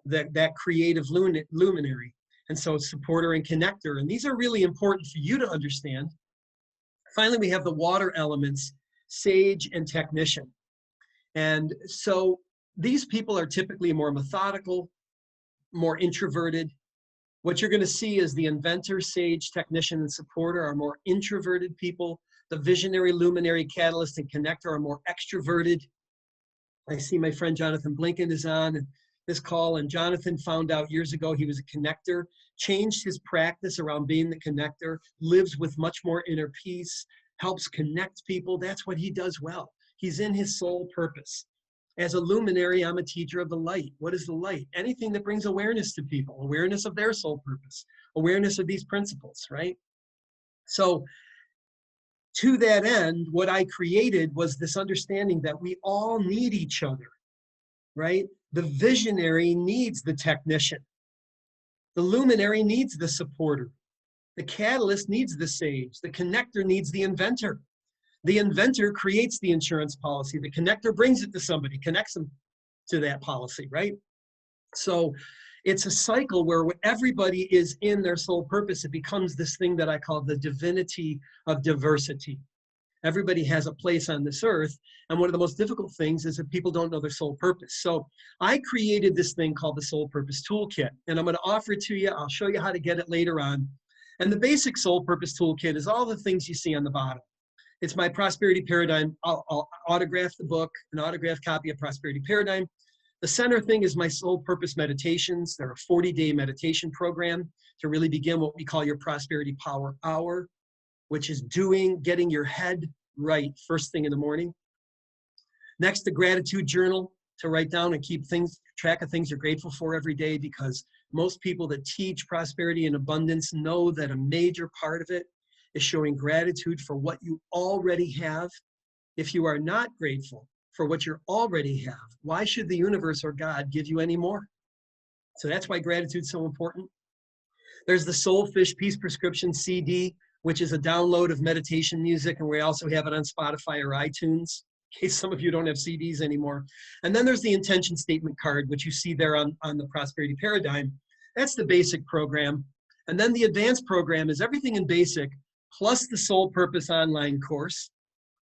that creative luminary. And so supporter and connector. And these are really important for you to understand. Finally, we have the water elements, sage and technician. And so these people are typically more methodical, more introverted. What you're going to see is the inventor, sage, technician, and supporter are more introverted people. The visionary, luminary, catalyst, and connector are more extroverted. I see my friend Jonathan Blinken is on this call, and Jonathan found out years ago he was a connector, changed his practice around being the connector, lives with much more inner peace, helps connect people. That's what he does well. He's in his soul purpose. As a luminary, I'm a teacher of the light. What is the light? Anything that brings awareness to people, awareness of their soul purpose, awareness of these principles, right? So to that end, what I created was this understanding that we all need each other, right? The visionary needs the technician. The luminary needs the supporter. The catalyst needs the sage. The connector needs the inventor. The inventor creates the insurance policy. The connector brings it to somebody, connects them to that policy, right? So it's a cycle where everybody is in their soul purpose. It becomes this thing that I call the divinity of diversity. Everybody has a place on this earth. And one of the most difficult things is that people don't know their soul purpose. So I created this thing called the Soul Purpose Toolkit, and I'm going to offer it to you. I'll show you how to get it later on. And the basic Soul Purpose Toolkit is all the things you see on the bottom. It's my Prosperity Paradigm. I'll autograph the book, an autographed copy of Prosperity Paradigm. The center thing is my Soul Purpose Meditations. They're a 40-day meditation program to really begin what we call your Prosperity Power Hour, which is getting your head right first thing in the morning. Next, the gratitude journal to write down and keep track of things you're grateful for every day, because most people that teach prosperity and abundance know that a major part of it is showing gratitude for what you already have. If you are not grateful for what you already have, why should the universe or God give you any more? So that's why gratitude is so important. There's the Soulfish Peace Prescription CD, which is a download of meditation music, and we also have it on Spotify or iTunes, in case some of you don't have CDs anymore. And then there's the intention statement card, which you see there on the Prosperity Paradigm. That's the basic program. And then the advanced program is everything in basic, plus the Soul Purpose online course,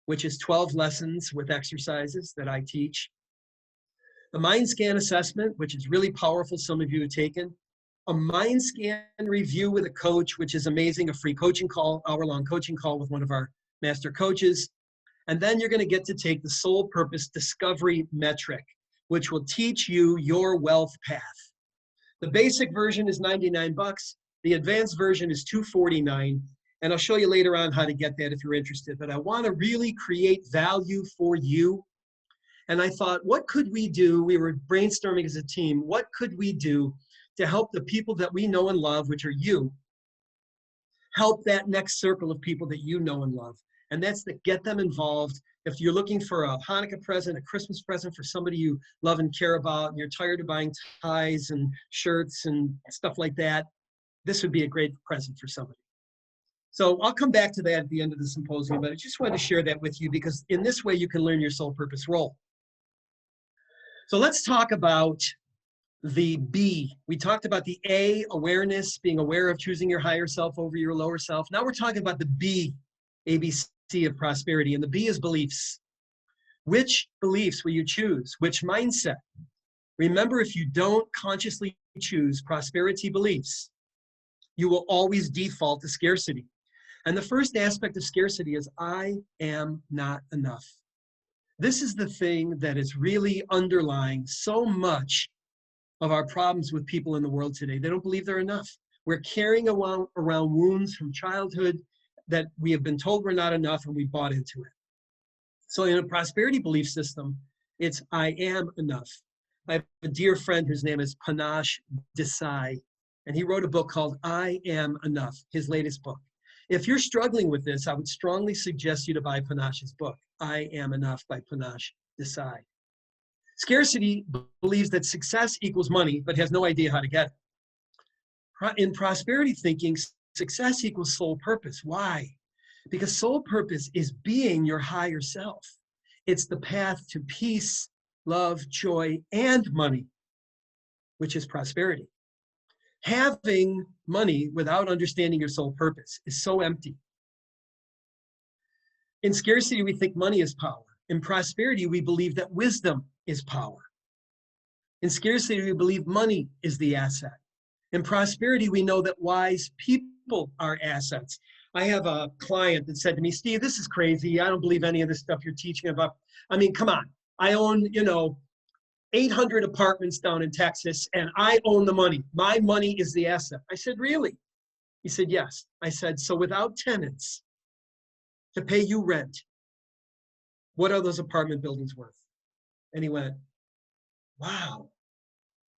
which is 12 lessons with exercises that I teach. The Mind Scan assessment, which is really powerful, some of you have taken. A Mind Scan review with a coach, which is amazing, a free coaching call, hour-long coaching call with one of our master coaches. And then you're going to get to take the Soul Purpose Discovery Metric, which will teach you your wealth path. The basic version is $99. The advanced version is $249. And I'll show you later on how to get that if you're interested. But I want to really create value for you. And I thought, what could we do? We were brainstorming as a team. What could we do to help the people that we know and love, which are you, help that next circle of people that you know and love? And that's to get them involved. If you're looking for a Hanukkah present, a Christmas present for somebody you love and care about, and you're tired of buying ties and shirts and stuff like that, this would be a great present for somebody. So I'll come back to that at the end of the symposium, but I just wanted to share that with you because in this way you can learn your soul purpose role. So let's talk about the B. We talked about the A, awareness, being aware of choosing your higher self over your lower self. Now we're talking about the B, ABC of prosperity, and the B is beliefs. Which beliefs will you choose? Which mindset? Remember, if you don't consciously choose prosperity beliefs, you will always default to scarcity. And the first aspect of scarcity is I am not enough. This is the thing that is really underlying so much of our problems with people in the world today. They don't believe they're enough. We're carrying around wounds from childhood that we have been told we're not enough and we bought into it. So in a prosperity belief system, it's I am enough. I have a dear friend whose name is Panache Desai, and he wrote a book called I Am Enough, his latest book. If you're struggling with this, I would strongly suggest you to buy Panache's book, I Am Enough by Panache Desai. Scarcity believes that success equals money, but has no idea how to get it. In prosperity thinking, success equals soul purpose. Why? Because soul purpose is being your higher self. It's the path to peace, love, joy, and money, which is prosperity. Having money without understanding your soul purpose is so empty. In scarcity, we think money is power. In prosperity, we believe that wisdom is power. In scarcity, we believe money is the asset. In prosperity, we know that wise people are assets. I have a client that said to me, Steve, this is crazy. I don't believe any of this stuff you're teaching about. I mean, come on. I own, 800 apartments down in Texas, and I own the money. My money is the asset. I said, really? He said, yes. I said, so without tenants to pay you rent, what are those apartment buildings worth? And he went, wow,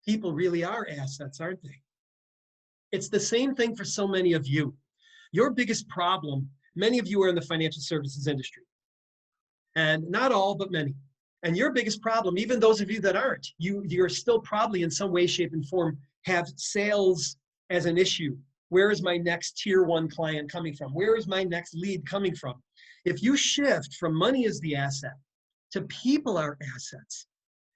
people really are assets, aren't they? It's the same thing for so many of you. Your biggest problem, many of you are in the financial services industry. And not all, but many. And your biggest problem, even those of you that aren't, you're still probably in some way, shape, and form have sales as an issue. Where is my next tier 1 client coming from? Where is my next lead coming from? If you shift from money as the asset to people are assets,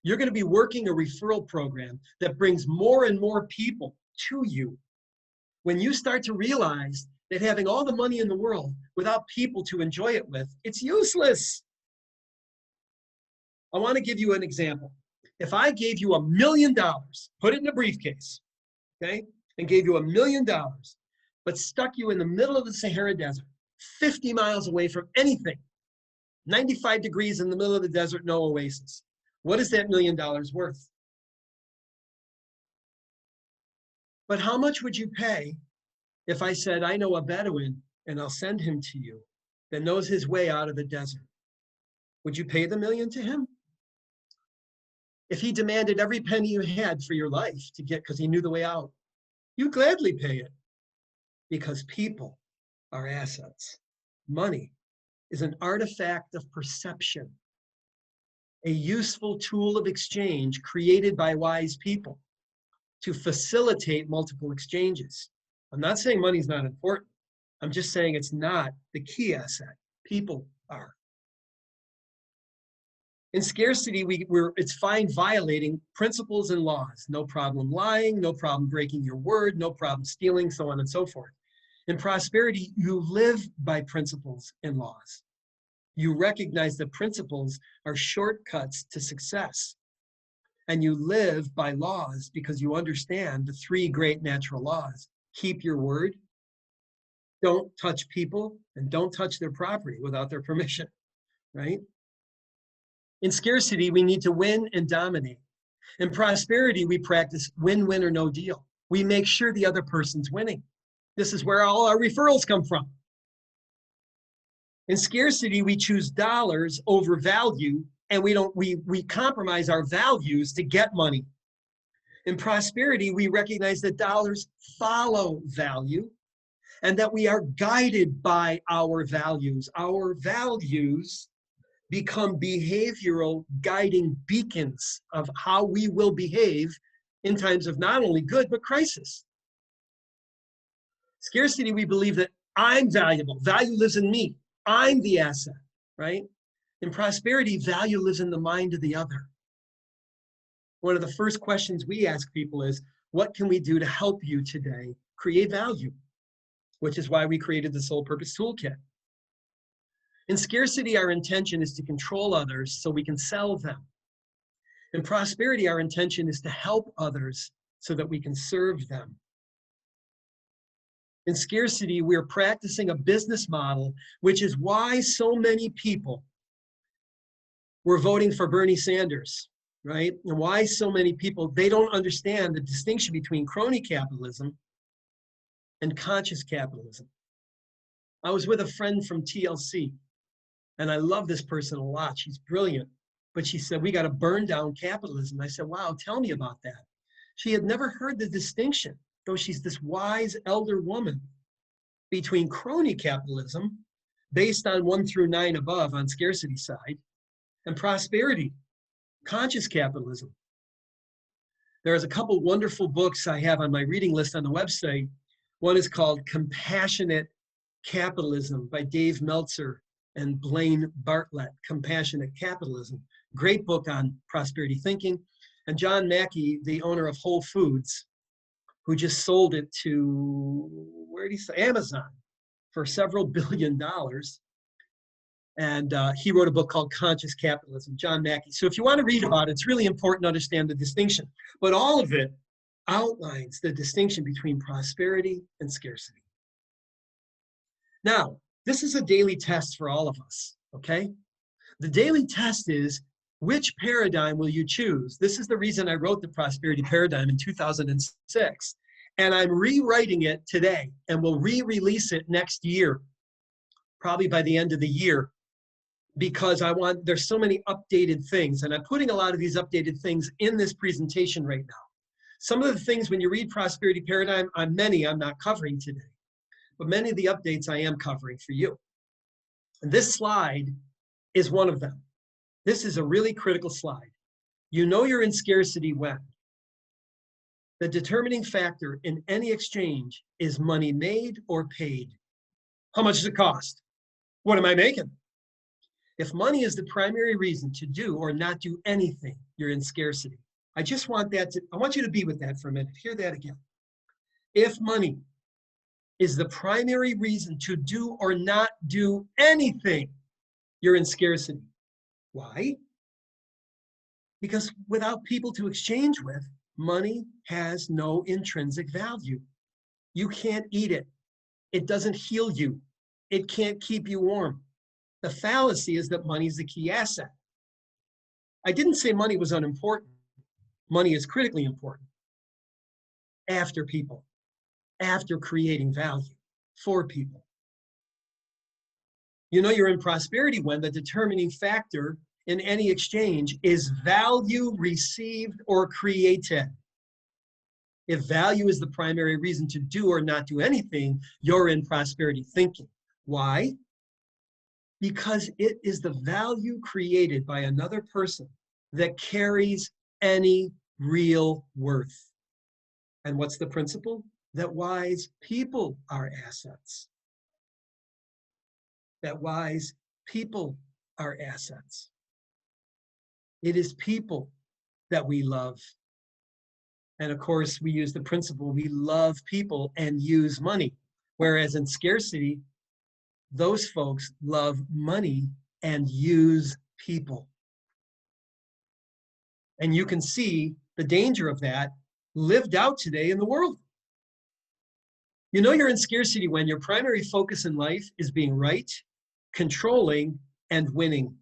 you're going to be working a referral program that brings more and more people to you. When you start to realize that having all the money in the world without people to enjoy it with, it's useless. I want to give you an example. If I gave you $1 million, put it in a briefcase, okay, and gave you $1 million, but stuck you in the middle of the Sahara Desert, 50 miles away from anything, 95 degrees in the middle of the desert, no oasis, what is that $1 million worth? But how much would you pay if I said, I know a Bedouin and I'll send him to you that knows his way out of the desert? Would you pay the $1 million to him? If he demanded every penny you had for your life to get, because he knew the way out, you'd gladly pay it. Because people are assets. Money is an artifact of perception, a useful tool of exchange created by wise people to facilitate multiple exchanges. I'm not saying money's not important. I'm just saying it's not the key asset. People are. In scarcity, it's fine violating principles and laws. No problem lying, no problem breaking your word, no problem stealing, so on and so forth. In prosperity, you live by principles and laws. You recognize that principles are shortcuts to success. And you live by laws because you understand the three great natural laws. Keep your word, don't touch people, and don't touch their property without their permission, right? In scarcity, we need to win and dominate. In prosperity, we practice win, win, or no deal. We make sure the other person's winning. This is where all our referrals come from. In scarcity, we choose dollars over value, and we compromise our values to get money. In prosperity, we recognize that dollars follow value and that we are guided by our values. Our values become behavioral guiding beacons of how we will behave in times of not only good, but crisis. Scarcity, we believe that I'm valuable. Value lives in me. I'm the asset, right? In prosperity, value lives in the mind of the other. One of the first questions we ask people is, what can we do to help you today create value? Which is why we created the Soul Purpose Toolkit. In scarcity, our intention is to control others so we can sell them. In prosperity, our intention is to help others so that we can serve them. In scarcity, we're practicing a business model, which is why so many people were voting for Bernie Sanders, right? And why so many people, they don't understand the distinction between crony capitalism and conscious capitalism. I was with a friend from TLC, and I love this person a lot. She's brilliant. But she said, we got to burn down capitalism. I said, wow, tell me about that. She had never heard the distinction, though she's this wise elder woman, between crony capitalism, based on 1 through 9 above on scarcity side, and prosperity, conscious capitalism. There's a couple wonderful books I have on my reading list on the website. One is called Compassionate Capitalism by Dave Meltzer and Blaine Bartlett, Compassionate Capitalism. Great book on prosperity thinking. And John Mackey, the owner of Whole Foods, who just sold it to, where did he say? Amazon for several $1 billion. And he wrote a book called Conscious Capitalism, John Mackey. So if you want to read about it, it's really important to understand the distinction. But all of it outlines the distinction between prosperity and scarcity. Now, this is a daily test for all of us, okay? The daily test is, which paradigm will you choose? This is the reason I wrote the prosperity paradigm in 2006. And I'm rewriting it today, and we'll re-release it next year, probably by the end of the year, because there's so many updated things, and I'm putting a lot of these updated things in this presentation right now. Some of the things when you read prosperity paradigm, I'm not covering today, but many of the updates I am covering for you. And this slide is one of them. This is a really critical slide. You know you're in scarcity when the determining factor in any exchange is money made or paid. How much does it cost? What am I making? If money is the primary reason to do or not do anything, you're in scarcity. I want you to be with that for a minute. Hear that again. If money is the primary reason to do or not do anything, you're in scarcity. Why? Because without people to exchange with, money has no intrinsic value. You can't eat it. It doesn't heal you. It can't keep you warm. The fallacy is that money is the key asset. I didn't say money was unimportant. Money is critically important. After people, after creating value for people. You know you're in prosperity when the determining factor in any exchange is value received or created. If value is the primary reason to do or not do anything, you're in prosperity thinking. Why? Because it is the value created by another person that carries any real worth. And what's the principle? That wise people are assets. That wise people are assets. It is people that we love. And of course, we use the principle, we love people and use money. Whereas in scarcity, those folks love money and use people. And you can see the danger of that lived out today in the world. You know you're in scarcity when your primary focus in life is being right, controlling, and winning.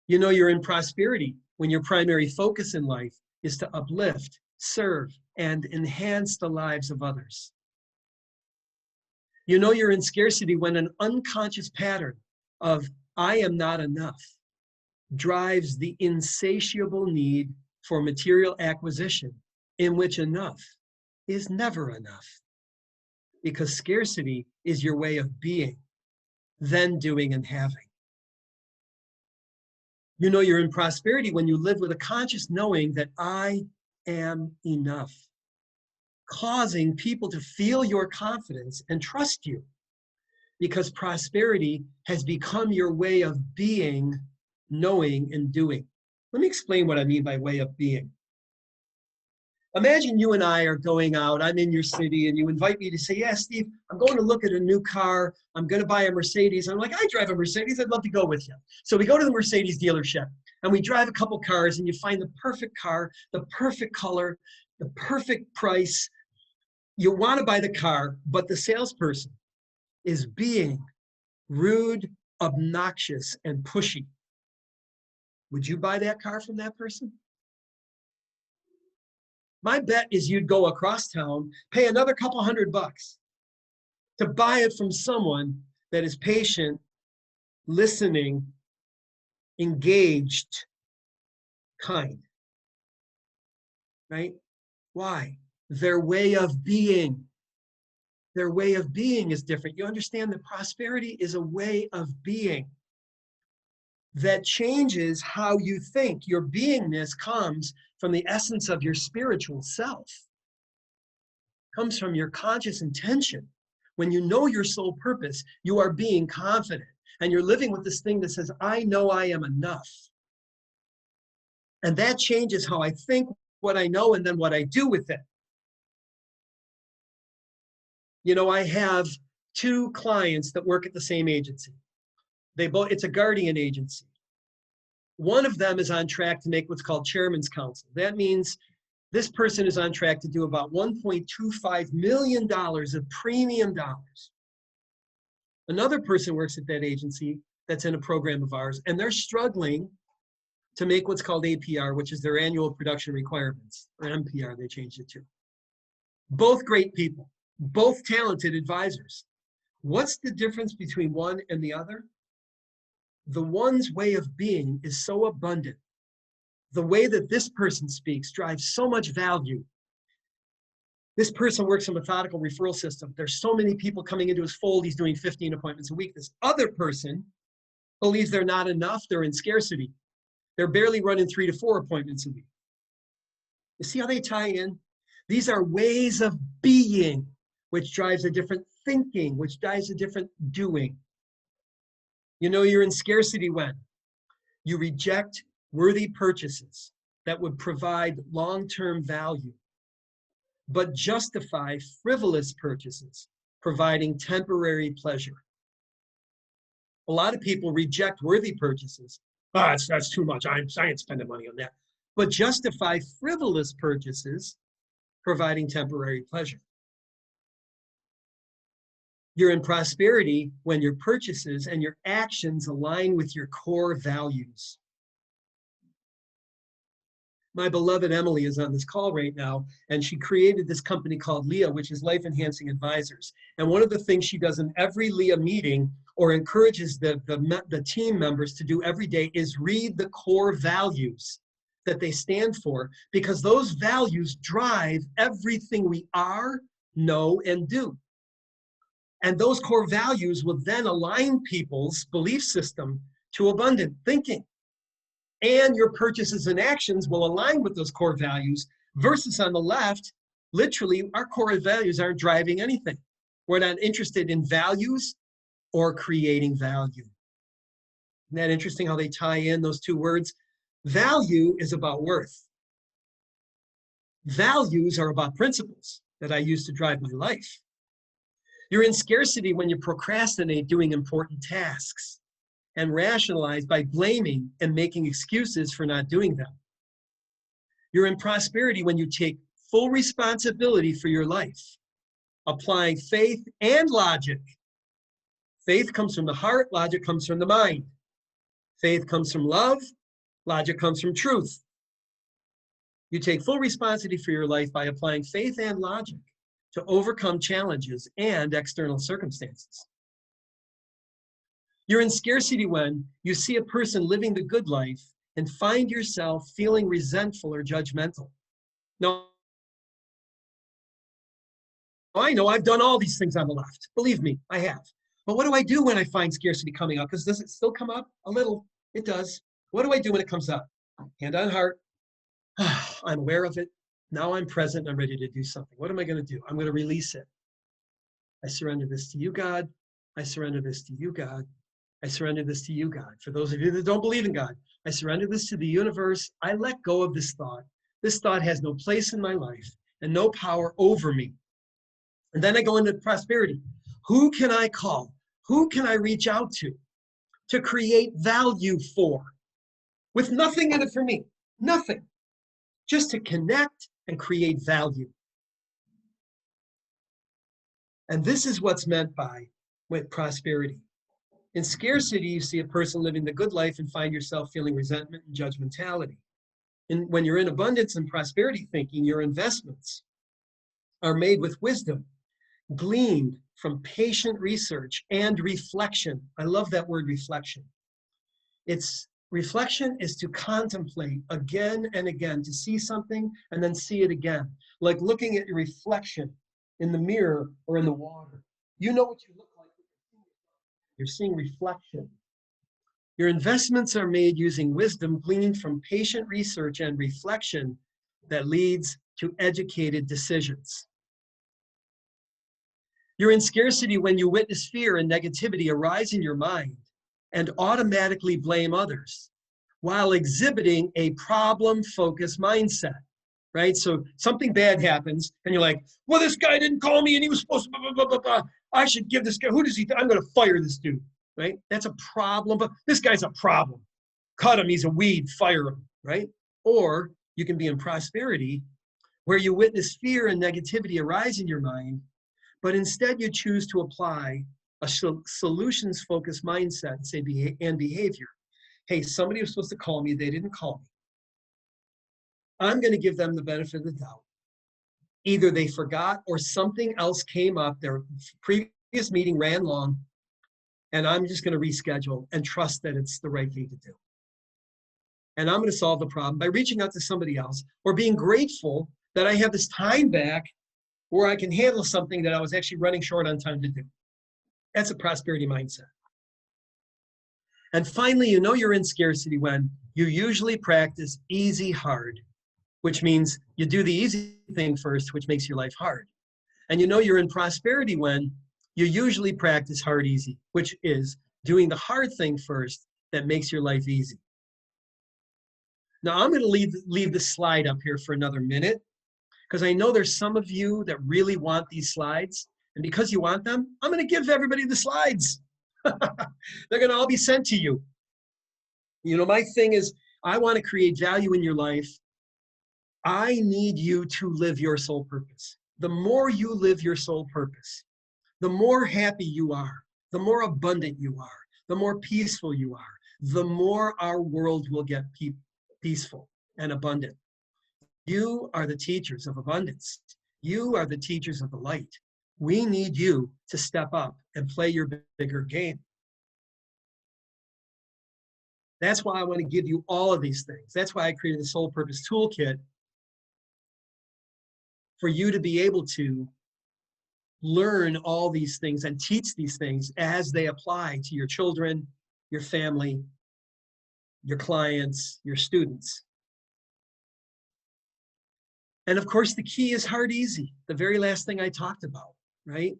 You know you're in prosperity when your primary focus in life is to uplift, serve, and enhance the lives of others. You know you're in scarcity when an unconscious pattern of I am not enough drives the insatiable need for material acquisition, in which enough is never enough. Because scarcity is your way of being, then doing and having. You know you're in prosperity when you live with a conscious knowing that I am enough, causing people to feel your confidence and trust you, because prosperity has become your way of being, knowing, and doing. Let me explain what I mean by way of being. Imagine you and I are going out, I'm in your city, and you invite me to say, yeah, Steve, I'm going to look at a new car. I'm going to buy a Mercedes. I'm like, I drive a Mercedes. I'd love to go with you. So we go to the Mercedes dealership, and we drive a couple cars, and you find the perfect car, the perfect color, the perfect price. You want to buy the car, but the salesperson is being rude, obnoxious, and pushy. Would you buy that car from that person? My bet is you'd go across town, pay another couple $100 to buy it from someone that is patient, listening, engaged, kind. Right? Why? Their way of being. Their way of being is different. You understand that prosperity is a way of being that changes how you think. Your beingness comes from the essence of your spiritual self. Comes from your conscious intention. When you know your soul purpose, you are being confident. And you're living with this thing that says, I know I am enough. And that changes how I think, what I know, and then what I do with it. You know, I have two clients that work at the same agency. It's a guardian agency. One of them is on track to make what's called Chairman's Council. That means this person is on track to do about $1.25 million of premium dollars. Another person works at that agency that's in a program of ours, and they're struggling to make what's called APR, which is their annual production requirements, or MPR, they changed it to. Both great people, both talented advisors. What's the difference between one and the other? The one's way of being is so abundant. The way that this person speaks drives so much value. This person works a methodical referral system. There's so many people coming into his fold, he's doing 15 appointments a week. This other person believes they're not enough, they're in scarcity. They're barely running 3 to 4 appointments a week. You see how they tie in? These are ways of being, which drives a different thinking, which drives a different doing. You know you're in scarcity when you reject worthy purchases that would provide long-term value, but justify frivolous purchases, providing temporary pleasure. A lot of people reject worthy purchases. Oh, that's too much. I ain't spending money on that. But justify frivolous purchases, providing temporary pleasure. You're in prosperity when your purchases and your actions align with your core values. My beloved Emily is on this call right now, and she created this company called LEA, which is Life Enhancing Advisors. And one of the things she does in every LEA meeting, or encourages the team members to do every day, is read the core values that they stand for, because those values drive everything we are, know, and do. And those core values will then align people's belief system to abundant thinking. And your purchases and actions will align with those core values, versus on the left, literally, our core values aren't driving anything. We're not interested in values or creating value. Isn't that interesting how they tie in those two words? Value is about worth. Values are about principles that I use to drive my life. You're in scarcity when you procrastinate doing important tasks and rationalize by blaming and making excuses for not doing them. You're in prosperity when you take full responsibility for your life, applying faith and logic. Faith comes from the heart, logic comes from the mind. Faith comes from love, logic comes from truth. You take full responsibility for your life by applying faith and logic to overcome challenges and external circumstances. You're in scarcity when you see a person living the good life and find yourself feeling resentful or judgmental. Now, I know I've done all these things on the left. Believe me, I have. But what do I do when I find scarcity coming up? Because does it still come up? A little. It does. What do I do when it comes up? Hand on heart. I'm aware of it. Now I'm present. I'm ready to do something. What am I going to do? I'm going to release it. I surrender this to you, God. I surrender this to you, God. I surrender this to you, God. For those of you that don't believe in God, I surrender this to the universe. I let go of this thought. This thought has no place in my life and no power over me. And then I go into prosperity. Who can I call? Who can I reach out to create value for? With nothing in it for me, nothing. Just to connect and create value. And this is what's meant by with prosperity. In scarcity, you see a person living the good life and find yourself feeling resentment and judgmentality. And when you're in abundance and prosperity thinking, your investments are made with wisdom, gleaned from patient research and reflection. I love that word, reflection. Reflection is to contemplate again and again, to see something and then see it again. Like looking at your reflection in the mirror or in the water. You know what you look like. You're seeing reflection. Your investments are made using wisdom gleaned from patient research and reflection that leads to educated decisions. You're in scarcity when you witness fear and negativity arise in your mind and automatically blame others while exhibiting a problem-focused mindset, right? So something bad happens and you're like, well, this guy didn't call me and he was supposed to blah, blah, blah, blah, blah. I should give this guy, who does he think? I'm gonna fire this dude, right? That's a problem, but this guy's a problem. Cut him, he's a weed, fire him, right? Or you can be in prosperity where you witness fear and negativity arise in your mind, but instead you choose to apply a solutions-focused mindset and behavior. Hey, somebody was supposed to call me, they didn't call me. I'm going to give them the benefit of the doubt. Either they forgot or something else came up, their previous meeting ran long, and I'm just going to reschedule and trust that it's the right thing to do. And I'm going to solve the problem by reaching out to somebody else or being grateful that I have this time back where I can handle something that I was actually running short on time to do. That's a prosperity mindset. And finally, you know you're in scarcity when you usually practice easy hard, which means you do the easy thing first, which makes your life hard. And you know you're in prosperity when you usually practice hard easy, which is doing the hard thing first that makes your life easy. Now I'm going to leave the slide up here for another minute because I know there's some of you that really want these slides. And because you want them, I'm going to give everybody the slides. They're going to all be sent to you. You know, my thing is, I want to create value in your life. I need you to live your soul purpose. The more you live your soul purpose, the more happy you are, the more abundant you are, the more peaceful you are, the more our world will get peaceful and abundant. You are the teachers of abundance. You are the teachers of the light. We need you to step up and play your bigger game. That's why I want to give you all of these things. That's why I created the Soul Purpose Toolkit, for you to be able to learn all these things and teach these things as they apply to your children, your family, your clients, your students. And of course, the key is hard easy, the very last thing I talked about, right?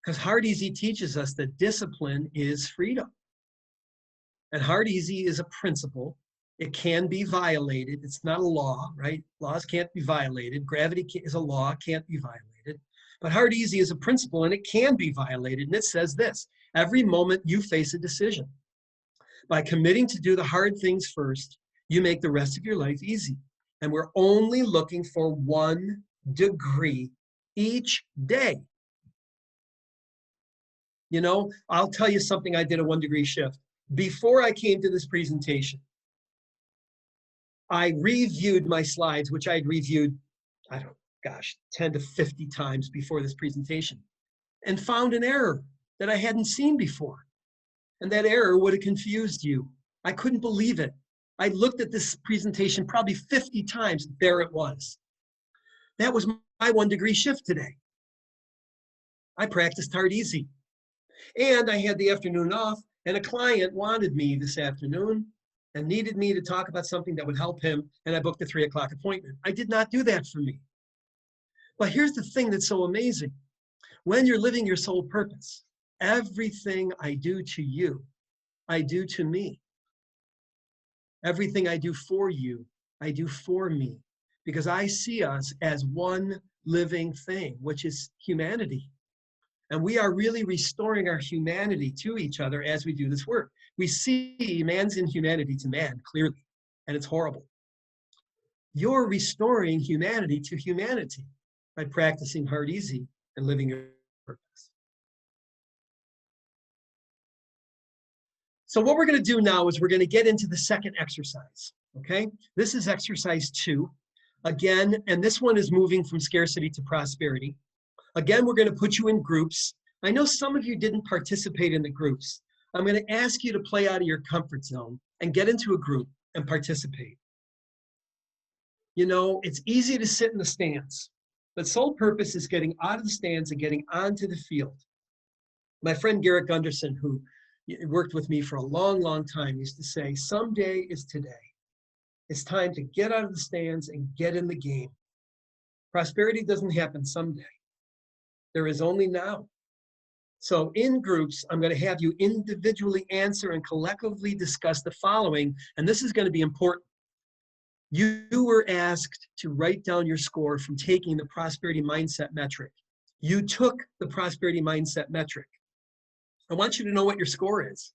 Because hard easy teaches us that discipline is freedom. And hard easy is a principle It can be violated. It's not a law, right? Laws can't be violated. Gravity is a law, can't be violated. But hard easy is a principle and it can be violated. And it says this: every moment you face a decision. By committing to do the hard things first, you make the rest of your life easy. And we're only looking for 1 degree each day. You know, I'll tell you something. I did a 1 degree shift. Before I came to this presentation, I reviewed my slides, which I'd reviewed, 10 to 50 times before this presentation, and found an error that I hadn't seen before. And that error would have confused you. I couldn't believe it. I looked at this presentation probably 50 times. There it was. That was my 1 degree shift today. I practiced hard easy. And I had the afternoon off, and a client wanted me this afternoon and needed me to talk about something that would help him, and I booked a 3 o'clock appointment. I did not do that for me. But here's the thing that's so amazing. When you're living your soul purpose, everything I do to you, I do to me. Everything I do for you, I do for me. Because I see us as one living thing, which is humanity. And we are really restoring our humanity to each other as we do this work. We see man's inhumanity to man clearly, and it's horrible. You're restoring humanity to humanity by practicing hard easy and living your purpose. So what we're going to do now is we're going to get into the second exercise, okay? This is exercise 2. Again, and this one is moving from scarcity to prosperity. Again, we're going to put you in groups. I know some of you didn't participate in the groups. I'm going to ask you to play out of your comfort zone and get into a group and participate. You know, it's easy to sit in the stands, but soul purpose is getting out of the stands and getting onto the field. My friend Garrett Gunderson, who worked with me for a long, long time, used to say, someday is today. It's time to get out of the stands and get in the game. Prosperity doesn't happen someday. There is only now. So in groups, I'm going to have you individually answer and collectively discuss the following, and this is going to be important. You were asked to write down your score from taking the prosperity mindset metric. You took the prosperity mindset metric. I want you to know what your score is.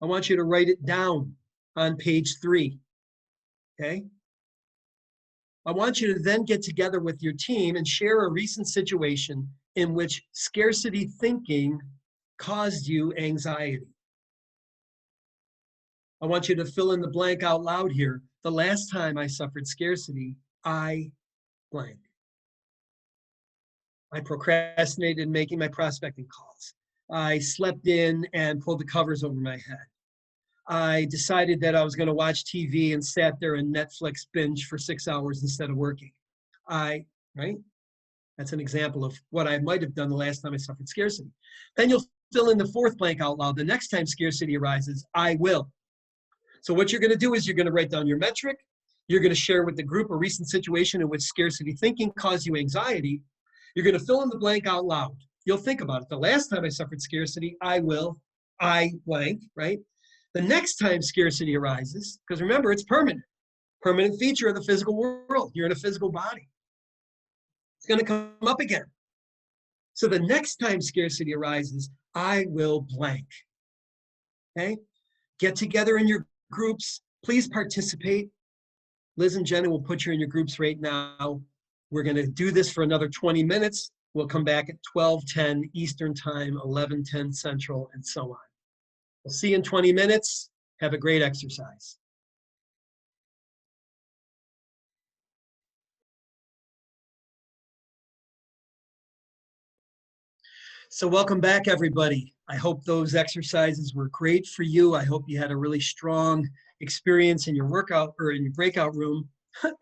I want you to write it down on page 3, okay? I want you to then get together with your team and share a recent situation in which scarcity thinking caused you anxiety. I want you to fill in the blank out loud here. The last time I suffered scarcity, I blank. I procrastinated in making my prospecting calls. I slept in and pulled the covers over my head. I decided that I was going to watch TV and sat there and Netflix binge for 6 hours instead of working. Right? That's an example of what I might have done the last time I suffered scarcity. Then you'll fill in the fourth blank out loud. The next time scarcity arises, I will. So what you're going to do is you're going to write down your metric. You're going to share with the group a recent situation in which scarcity thinking caused you anxiety. You're going to fill in the blank out loud. You'll think about it. The last time I suffered scarcity, I blank, right? The next time scarcity arises, because remember, it's permanent feature of the physical world. You're in a physical body. It's going to come up again. So the next time scarcity arises, I will blank. Okay? Get together in your groups. Please participate. Liz and Jenna will put you in your groups right now. We're going to do this for another 20 minutes. We'll come back at 12:10 Eastern Time, 11:10 Central, and so on. We'll see you in 20 minutes. Have a great exercise. So welcome back, everybody. I hope those exercises were great for you. I hope you had a really strong experience in your workout or in your breakout room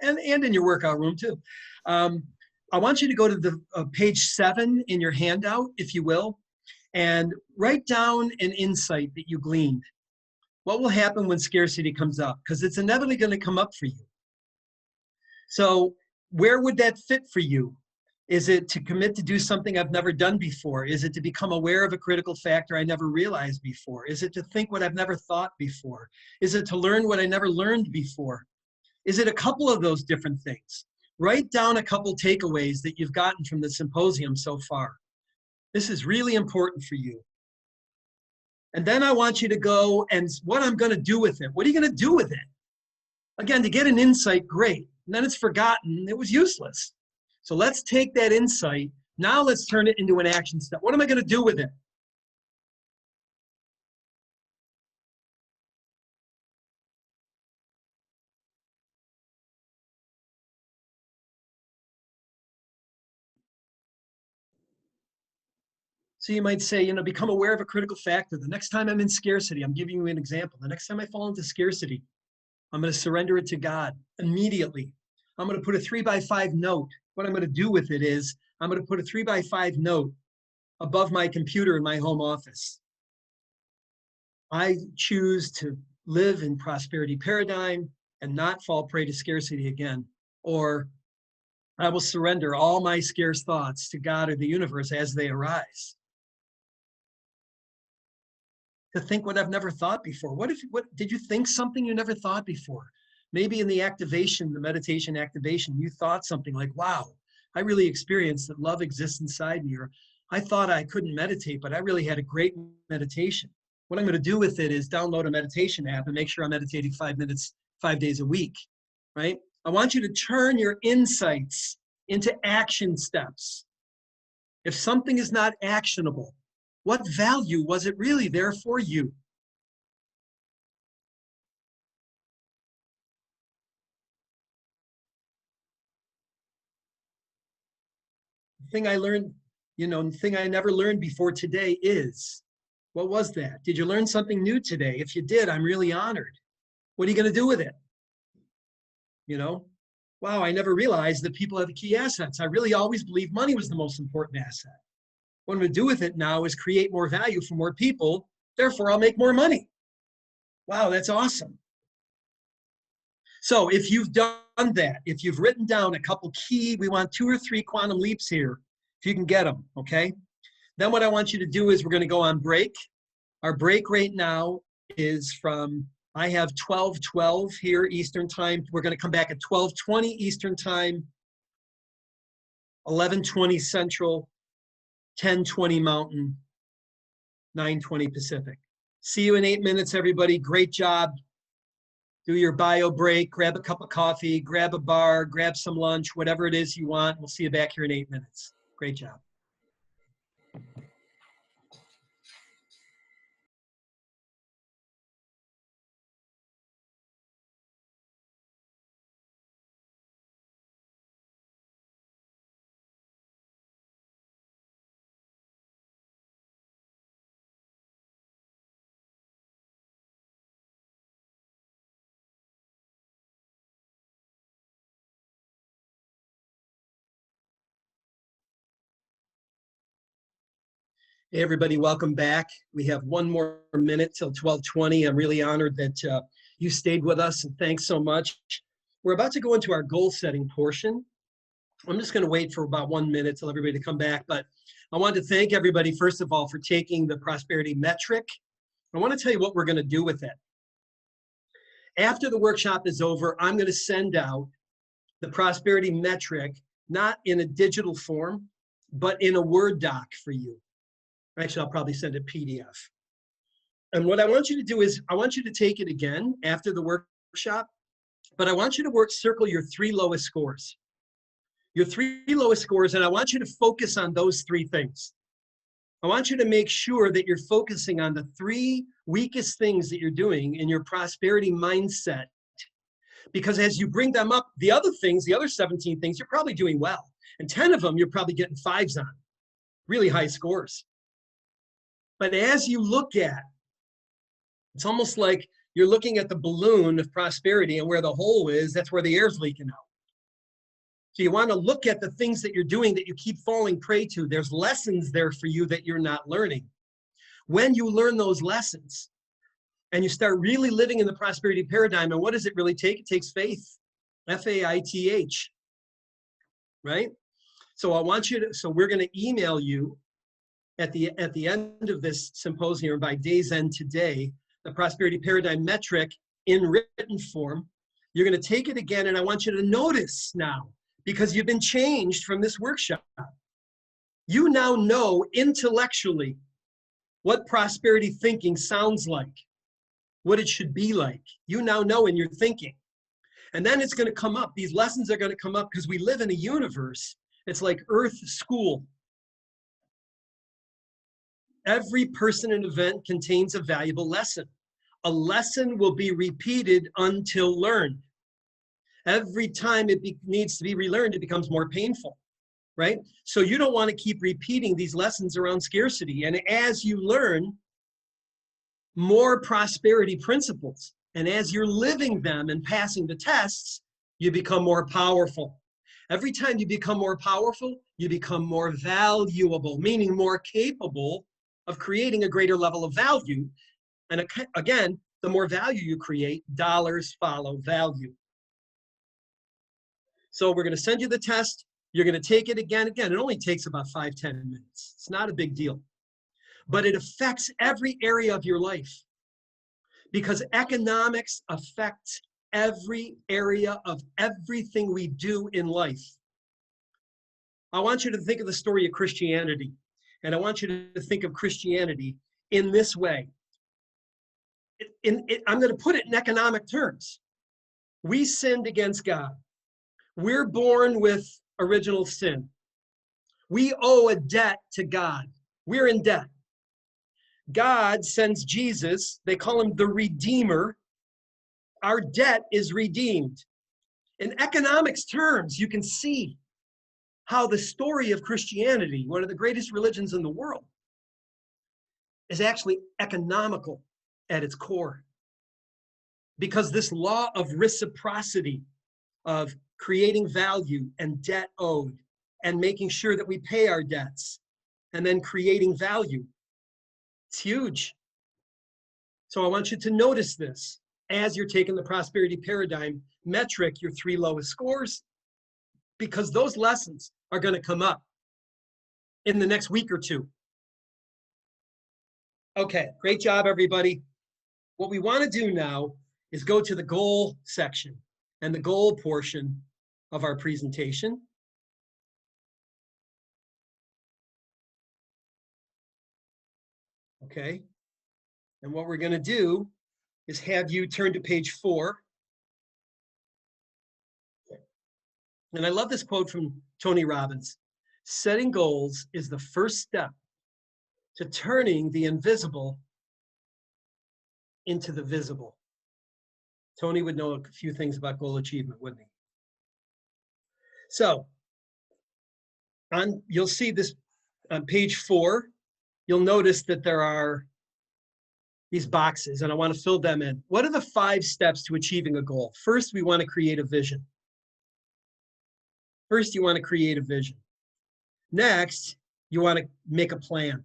and in your workout room too. I want you to go to the page 7 in your handout, if you will, and write down an insight that you gleaned. What will happen when scarcity comes up? Because it's inevitably going to come up for you. So where would that fit for you? Is it to commit to do something I've never done before? Is it to become aware of a critical factor I never realized before? Is it to think what I've never thought before? Is it to learn what I never learned before? Is it a couple of those different things? Write down a couple takeaways that you've gotten from the symposium so far. This is really important for you. And then I want you to go and what I'm going to do with it. What are you going to do with it? Again, to get an insight, great. And then it's forgotten. It was useless. So let's take that insight. Now let's turn it into an action step. What am I going to do with it? So you might say, become aware of a critical factor. The next time I'm in scarcity, I'm giving you an example. The next time I fall into scarcity, I'm going to surrender it to God immediately. I'm going to put a 3x5 note. What I'm going to do with it is I'm going to put a 3x5 note above my computer in my home office. I choose to live in prosperity paradigm and not fall prey to scarcity again. Or I will surrender all my scarce thoughts to God or the universe as they arise. To think what I've never thought before. What did you think something you never thought before? Maybe in the activation, the meditation activation, you thought something like, wow, I really experienced that love exists inside me. Or I thought I couldn't meditate, but I really had a great meditation. What I'm going to do with it is download a meditation app and make sure I'm meditating 5 minutes, 5 days a week, right? I want you to turn your insights into action steps. If something is not actionable, what value was it really there for you? The thing I learned, the thing I never learned before today is, what was that? Did you learn something new today? If you did, I'm really honored. What are you going to do with it? Wow, I never realized that people have key assets. I really always believed money was the most important asset. What I'm going to do with it now is create more value for more people. Therefore, I'll make more money. Wow, that's awesome. So if you've done that, if you've written down a couple key, we want 2 or 3 quantum leaps here, if you can get them, okay? Then what I want you to do is we're going to go on break. Our break right now is from, I have 12:12 here Eastern time. We're going to come back at 12:20 Eastern time, 11:20 Central, 10:20 Mountain, 9:20 Pacific. See you in 8 minutes, everybody. Great job. Do your bio break, grab a cup of coffee, grab a bar, grab some lunch, whatever it is you want. We'll see you back here in 8 minutes. Great job. Hey, everybody, welcome back. We have 1 more minute till 12:20. I'm really honored that you stayed with us, and thanks so much. We're about to go into our goal setting portion. I'm just going to wait for about 1 minute till everybody to come back, but I want to thank everybody, first of all, for taking the prosperity metric. I want to tell you what we're going to do with it. After the workshop is over, I'm going to send out the prosperity metric, not in a digital form, but in a Word doc for you. Actually, I'll probably send a PDF. And what I want you to do is I want you to take it again after the workshop, but I want you to circle your 3 lowest scores. Your 3 lowest scores, and I want you to focus on those 3 things. I want you to make sure that you're focusing on the 3 weakest things that you're doing in your prosperity mindset. Because as you bring them up, the other things, the other 17 things, you're probably doing well. And 10 of them, you're probably getting 5s on, really high scores. But as you look at, it's almost like you're looking at the balloon of prosperity, and where the hole is, that's where the air's leaking out. So you want to look at the things that you're doing that you keep falling prey to. There's lessons there for you that you're not learning. When you learn those lessons and you start really living in the prosperity paradigm, and what does it really take? It takes faith, F-A-I-T-H, right? So I want you to, so we're going to email you at the end of this symposium by day's end today, the prosperity paradigm metric in written form. You're going to take it again, and I want you to notice now, because you've been changed from this workshop. You now know intellectually what prosperity thinking sounds like, what it should be like. You now know in your thinking. And then it's going to come up. These lessons are going to come up because we live in a universe. It's like Earth School. Every person and event contains a valuable lesson. A lesson will be repeated until learned. Every time it needs to be relearned, it becomes more painful, right? So you don't want to keep repeating these lessons around scarcity. And as you learn more prosperity principles, and as you're living them and passing the tests, you become more powerful. Every time you become more powerful, you become more valuable, meaning more capable of creating a greater level of value. And again, the more value you create, dollars follow value. So we're going to send you the test. You're going to take it again. It only takes about 5-10 minutes. It's not a big deal. But it affects every area of your life, because economics affects every area of everything we do in life. I want you to think of the story of Christianity, and I want you to think of Christianity in this way. I'm going to put it in economic terms. We sinned against God. We're born with original sin. We owe a debt to God. We're in debt. God sends Jesus. They call him the Redeemer. Our debt is redeemed. In economics terms, you can see how the story of Christianity, one of the greatest religions in the world, is actually economical at its core. Because this law of reciprocity, of creating value and debt owed, and making sure that we pay our debts, and then creating value, it's huge. So I want you to notice this as you're taking the prosperity paradigm metric, your 3 lowest scores, because those lessons are going to come up in the next week or 2. Okay, great job, everybody. What we want to do now is go to the goal section and the goal portion of our presentation. Okay, and what we're going to do is have you turn to page 4. And I love this quote from Tony Robbins. Setting goals is the first step to turning the invisible into the visible. Tony would know a few things about goal achievement, wouldn't he? So, you'll see this on page 4. You'll notice that there are these boxes, and I want to fill them in. What are the 5 steps to achieving a goal? First, we want to create a vision. First, you want to create a vision. Next, you want to make a plan.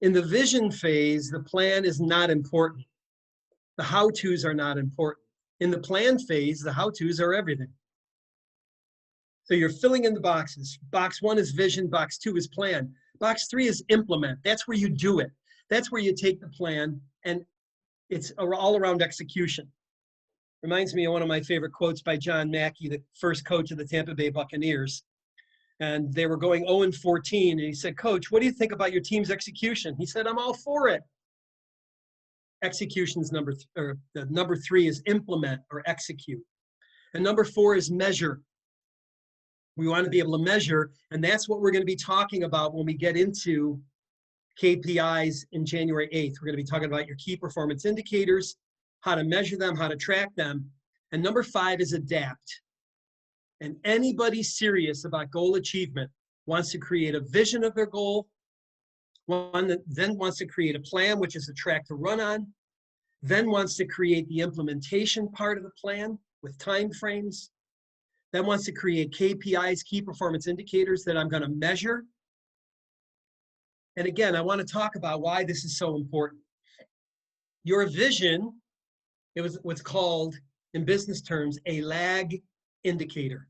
In the vision phase, the plan is not important. The how-tos are not important. In the plan phase, the how-tos are everything. So you're filling in the boxes. Box 1 is vision. Box 2 is plan. Box 3 is implement. That's where you do it. That's where you take the plan, and it's all around execution. Reminds me of one of my favorite quotes by John Mackey, the first coach of the Tampa Bay Buccaneers. And they were going 0-14, and he said, "Coach, what do you think about your team's execution?" He said, "I'm all for it." Execution's number 3 is implement or execute. And number 4 is measure. We want to be able to measure, and that's what we're going to be talking about when we get into KPIs in January 8th. We're going to be talking about your key performance indicators, how to measure them, how to track them. And number 5 is adapt. And anybody serious about goal achievement wants to create a vision of their goal, one that then wants to create a plan, which is a track to run on, then wants to create the implementation part of the plan with time frames, then wants to create KPIs, key performance indicators that I'm going to measure. And again, I want to talk about why this is so important. Your vision, it was what's called, in business terms, a lag indicator.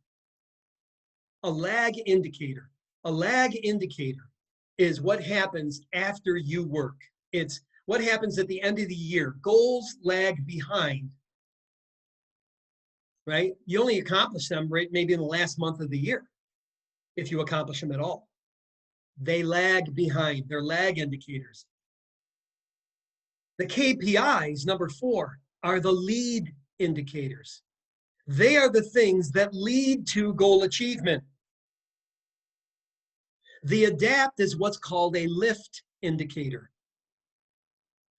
A lag indicator. A lag indicator is what happens after you work. It's what happens at the end of the year. Goals lag behind, right? You only accomplish them right maybe in the last month of the year, if you accomplish them at all. They lag behind. They're lag indicators. The KPIs, number 4, are the lead indicators. They are the things that lead to goal achievement. The ADAPT is what's called a lift indicator.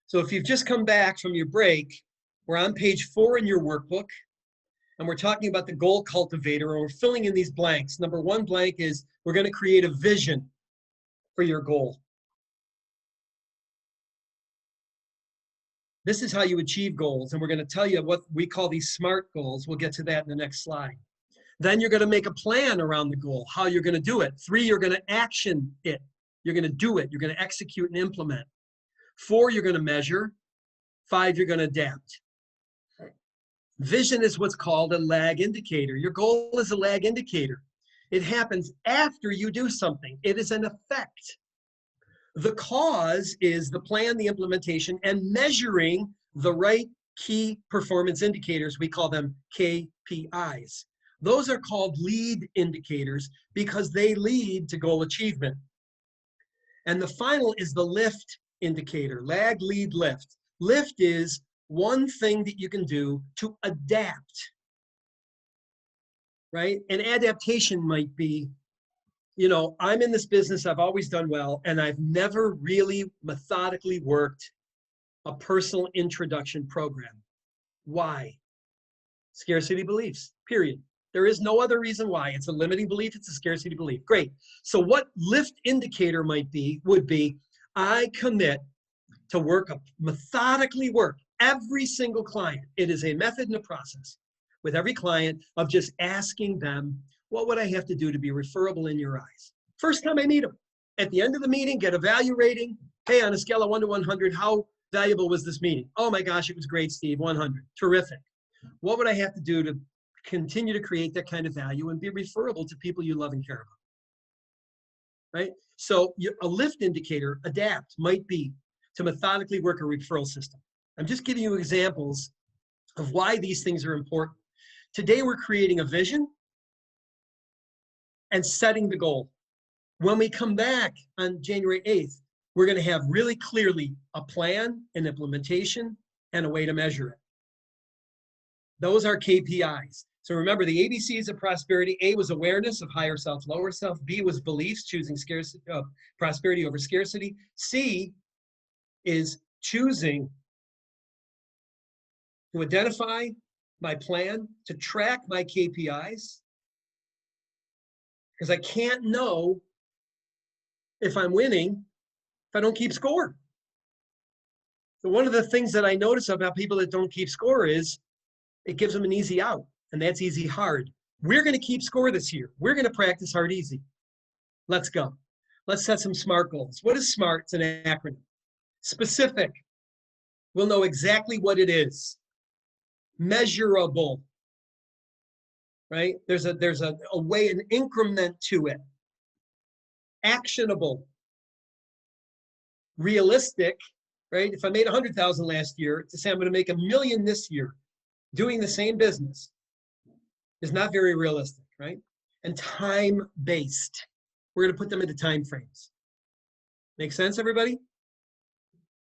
So if you've just come back from your break, we're on page 4 in your workbook, and we're talking about the goal cultivator, and we're filling in these blanks. Number 1 blank is we're going to create a vision for your goal. This is how you achieve goals, and we're going to tell you what we call these SMART goals. We'll get to that in the next slide. Then you're going to make a plan around the goal, how you're going to do it. 3, you're going to action it. You're going to do it. You're going to execute and implement. 4, you're going to measure. 5, you're going to adapt. Vision is what's called a lag indicator. Your goal is a lag indicator. It happens after you do something. It is an effect. The cause is the plan, the implementation, and measuring the right key performance indicators. We call them KPIs. Those are called lead indicators because they lead to goal achievement. And the final is the lift indicator, lag, lead, lift. Lift is one thing that you can do to adapt, right? An adaptation might be, you know, I'm in this business, I've always done well, and I've never really methodically worked a personal introduction program. Why? Scarcity beliefs, period. There is no other reason why. It's a limiting belief, it's a scarcity belief. Great. So what lift indicator would be, I commit to methodically work every single client. It is a method and a process with every client of just asking them, what would I have to do to be referable in your eyes? First time I meet them. At the end of the meeting, get a value rating. Hey, on a scale of 1 to 100, how valuable was this meeting? Oh my gosh, it was great, Steve, 100. Terrific. What would I have to do to continue to create that kind of value and be referable to people you love and care about? Right? So a lift indicator, adapt, might be to methodically work a referral system. I'm just giving you examples of why these things are important. Today, we're creating a vision and setting the goal. When we come back on January 8th, we're going to have really clearly a plan, an implementation, and a way to measure it. Those are KPIs. So remember, the ABCs of prosperity. A was awareness of higher self, lower self. B was beliefs, choosing scarcity, prosperity over scarcity. C is choosing to identify my plan, to track my KPIs, because I can't know if I'm winning if I don't keep score. So one of the things that I notice about people that don't keep score is it gives them an easy out, and that's easy hard. We're going to keep score this year. We're going to practice hard easy. Let's go. Let's set some SMART goals. What is SMART? It's an acronym. Specific. We'll know exactly what it is. Measurable. Right? There's a way, an increment to it. Actionable. Realistic, right? If I made 100,000 last year, to say I'm going to make 1 million this year, doing the same business is not very realistic, right? And time-based. We're going to put them into time frames. Make sense, everybody?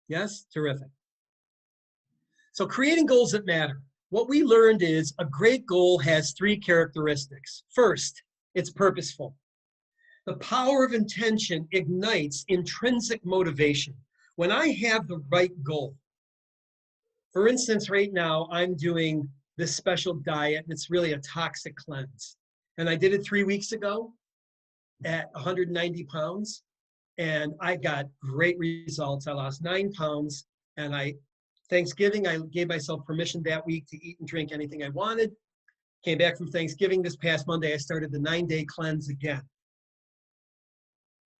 Yes? Terrific. So creating goals that matter. What we learned is a great goal has 3 characteristics. First, it's purposeful. The power of intention ignites intrinsic motivation. When I have the right goal, for instance, right now, I'm doing this special diet, and it's really a toxic cleanse. And I did it 3 weeks ago at 190 pounds, and I got great results. I lost 9 pounds, and Thanksgiving, I gave myself permission that week to eat and drink anything I wanted. Came back from Thanksgiving this past Monday, I started the 9-day cleanse again.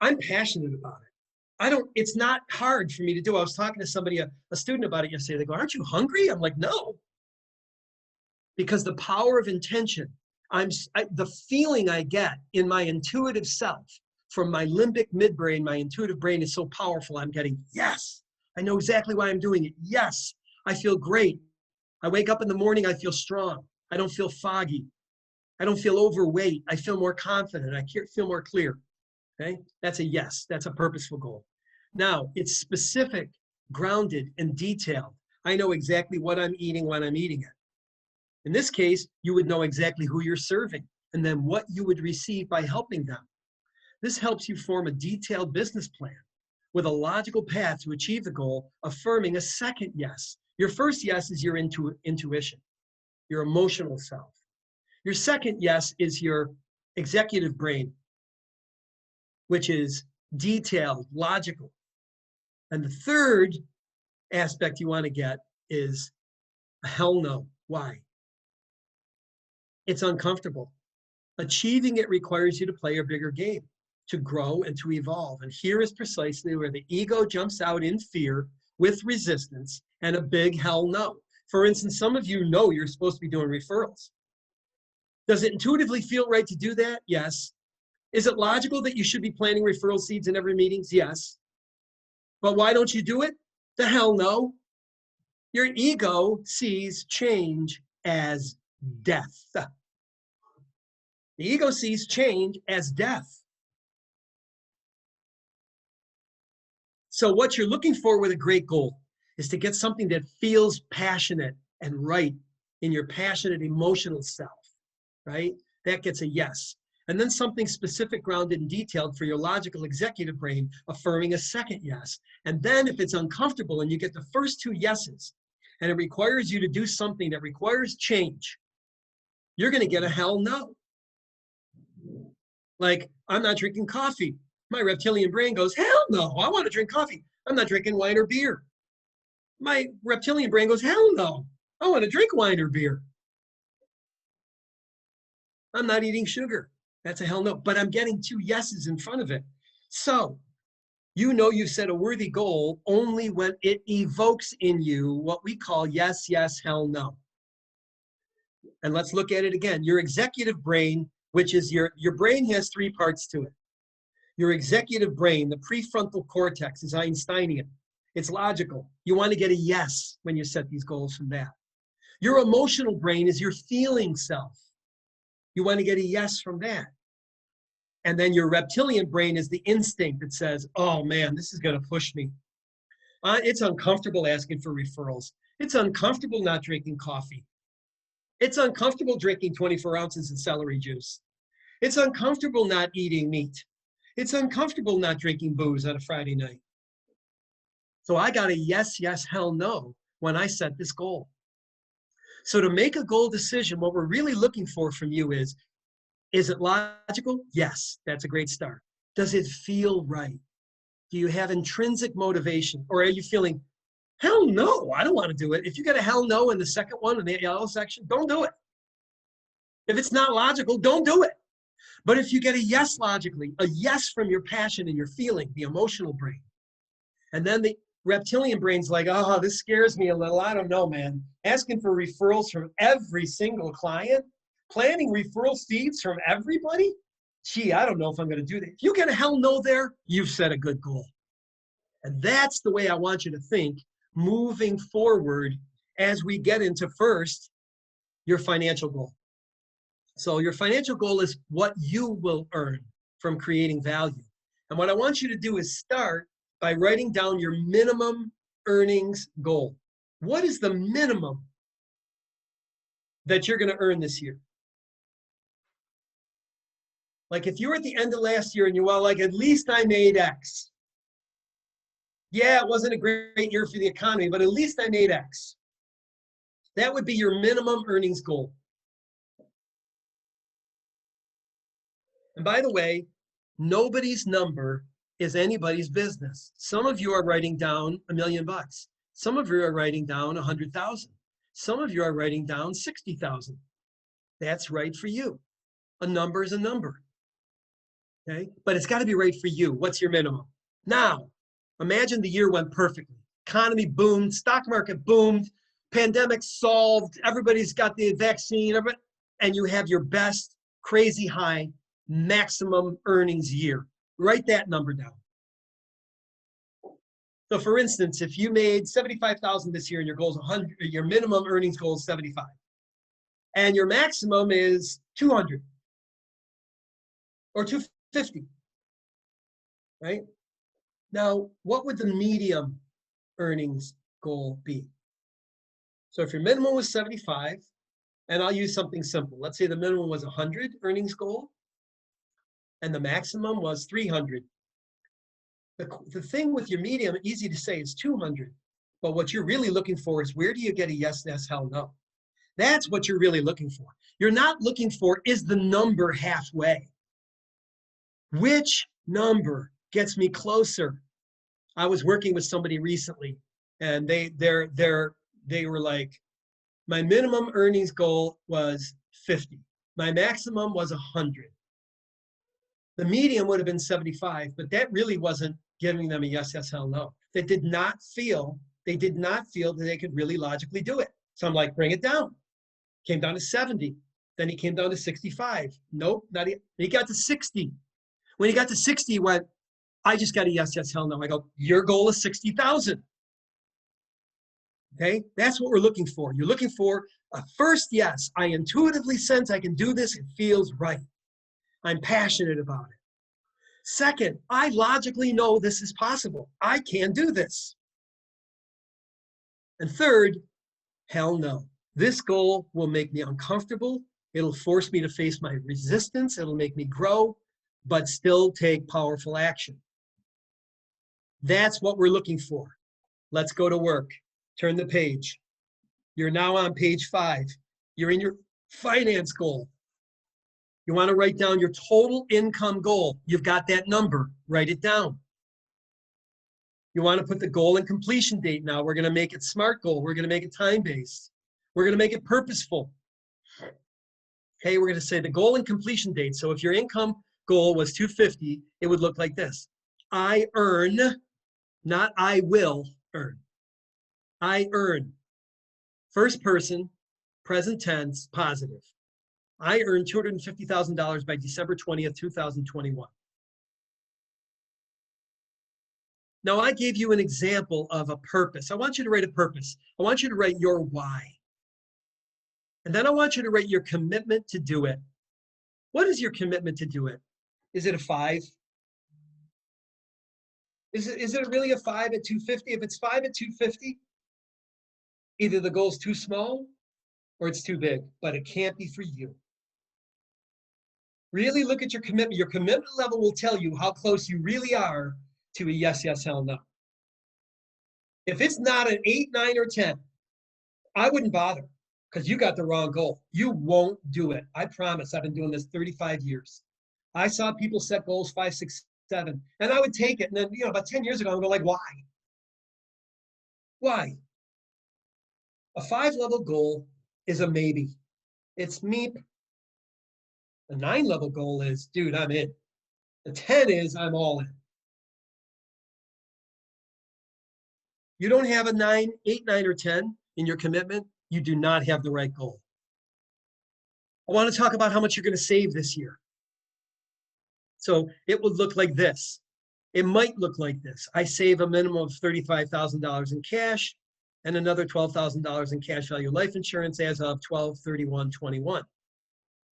I'm passionate about it. It's not hard for me to do. I was talking to somebody, a student about it yesterday. They go, aren't you hungry? I'm like, no. Because the power of intention, the feeling I get in my intuitive self from my limbic midbrain, my intuitive brain is so powerful. I'm getting, yes, I know exactly why I'm doing it. Yes, I feel great. I wake up in the morning, I feel strong. I don't feel foggy. I don't feel overweight. I feel more confident. I feel more clear. Okay, that's a yes. That's a purposeful goal. Now, it's specific, grounded, and detailed. I know exactly what I'm eating when I'm eating it. In this case, you would know exactly who you're serving and then what you would receive by helping them. This helps you form a detailed business plan with a logical path to achieve the goal, affirming a second yes. Your first yes is your intuition, your emotional self. Your second yes is your executive brain, which is detailed, logical. And the third aspect you want to get is a hell no. Why? It's uncomfortable. Achieving it requires you to play a bigger game, to grow and to evolve. And here is precisely where the ego jumps out in fear with resistance and a big hell no. For instance, some of you know you're supposed to be doing referrals. Does it intuitively feel right to do that? Yes. Is it logical that you should be planting referral seeds in every meeting? Yes. But why don't you do it? The hell no. Your ego sees change as death. The ego sees change as death. So what you're looking for with a great goal is to get something that feels passionate and right in your passionate emotional self, right? That gets a yes. And then something specific, grounded, and detailed for your logical executive brain, affirming a second yes. And then if it's uncomfortable and you get the first two yeses, and it requires you to do something that requires change, you're going to get a hell no. Like, I'm not drinking coffee. My reptilian brain goes, hell no, I want to drink coffee. I'm not drinking wine or beer. My reptilian brain goes, hell no, I want to drink wine or beer. I'm not eating sugar. That's a hell no, but I'm getting two yeses in front of it. So you know you've set a worthy goal only when it evokes in you what we call yes, yes, hell no. And let's look at it again. Your executive brain, which is your brain has three parts to it. Your executive brain, the prefrontal cortex, is Einsteinian. It's logical. You want to get a yes when you set these goals from that. Your emotional brain is your feeling self. You want to get a yes from that. And then your reptilian brain is the instinct that says, oh man, this is going to push me. It's uncomfortable asking for referrals. It's uncomfortable not drinking coffee. It's uncomfortable drinking 24 ounces of celery juice. It's uncomfortable not eating meat. It's uncomfortable not drinking booze on a Friday night. So I got a yes, yes, hell no when I set this goal. So to make a goal decision, what we're really looking for from you is it logical? Yes, that's a great start. Does it feel right? Do you have intrinsic motivation? Or are you feeling, hell no, I don't want to do it. If you get a hell no in the second one in the yellow section, don't do it. If it's not logical, don't do it. But if you get a yes logically, a yes from your passion and your feeling, the emotional brain, and then the reptilian brain's like, oh, this scares me a little. I don't know, man. Asking for referrals from every single client, planting referral seeds from everybody? Gee, I don't know if I'm going to do that. If you get a hell no there, you've set a good goal. And that's the way I want you to think moving forward as we get into first your financial goal. So your financial goal is what you will earn from creating value. And what I want you to do is start by writing down your minimum earnings goal. What is the minimum that you're going to earn this year? Like if you were at the end of last year and you were like, at least I made X. Yeah, it wasn't a great year for the economy, but at least I made X. That would be your minimum earnings goal. And by the way, nobody's number is anybody's business. Some of you are writing down $1 million. Some of you are writing down 100,000. Some of you are writing down 60,000. That's right for you. A number is a number. Okay? But it's got to be right for you. What's your minimum? Now, imagine the year went perfectly. Economy boomed, stock market boomed, pandemic solved, everybody's got the vaccine, and you have your best crazy high maximum earnings year. Write that number down. So for instance, if you made 75,000 this year and your goal is 100, your minimum earnings goal is 75, and your maximum is 200 or 250, right? Now, what would the medium earnings goal be? So if your minimum was 75, and I'll use something simple. Let's say the minimum was 100 earnings goal, and the maximum was 300. The thing with your medium, easy to say, is 200. But what you're really looking for is, where do you get a yes, hell no? That's what you're really looking for. You're not looking for, is the number halfway? Which number gets me closer? I was working with somebody recently, and they were like, my minimum earnings goal was 50. My maximum was 100. The medium would have been 75, but that really wasn't giving them a yes, hell no. They did not feel that they could really logically do it. So I'm like, bring it down. Came down to 70. Then he came down to 65. Nope, not yet. He got to 60. When he got to 60, he went, I just got a yes, hell no. I go, your goal is 60,000. Okay, that's what we're looking for. You're looking for a first yes. I intuitively sense I can do this. It feels right. I'm passionate about it. Second, I logically know this is possible. I can do this. And third, hell no. This goal will make me uncomfortable. It'll force me to face my resistance. It'll make me grow, but still take powerful action. That's what we're looking for. Let's go to work. Turn the page. You're now on page 5. You're in your finance goal. You want to write down your total income goal. You've got that number. Write it down. You want to put the goal and completion date now. We're going to make it SMART goal. We're going to make it time-based. We're going to make it purposeful. Okay, we're going to say the goal and completion date. So if your income goal was 250, it would look like this. I earn, not I will earn. I earn. First person, present tense, positive. I earned $250,000 by December 20th, 2021. Now, I gave you an example of a purpose. I want you to write a purpose. I want you to write your why. And then I want you to write your commitment to do it. What is your commitment to do it? Is it a 5? Is it really a 5 at 250? If it's 5 at 250, either the goal's too small or it's too big, but it can't be for you. Really look at your commitment. Your commitment level will tell you how close you really are to a yes, hell no. If it's not an 8, 9, or 10, I wouldn't bother, because you got the wrong goal. You won't do it. I promise. I've been doing this 35 years. I saw people set goals 5, 6, 7, and I would take it. And then, about 10 years ago, I'm going like, why? Why? A 5-level goal is a maybe. It's meep. The 9-level goal is, dude, I'm in. The 10 is, I'm all in. You don't have a 9, 8, 9, or 10 in your commitment, you do not have the right goal. I want to talk about how much you're going to save this year. So it would look like this. It might look like this. I save a minimum of $35,000 in cash and another $12,000 in cash value life insurance as of 12/31/21.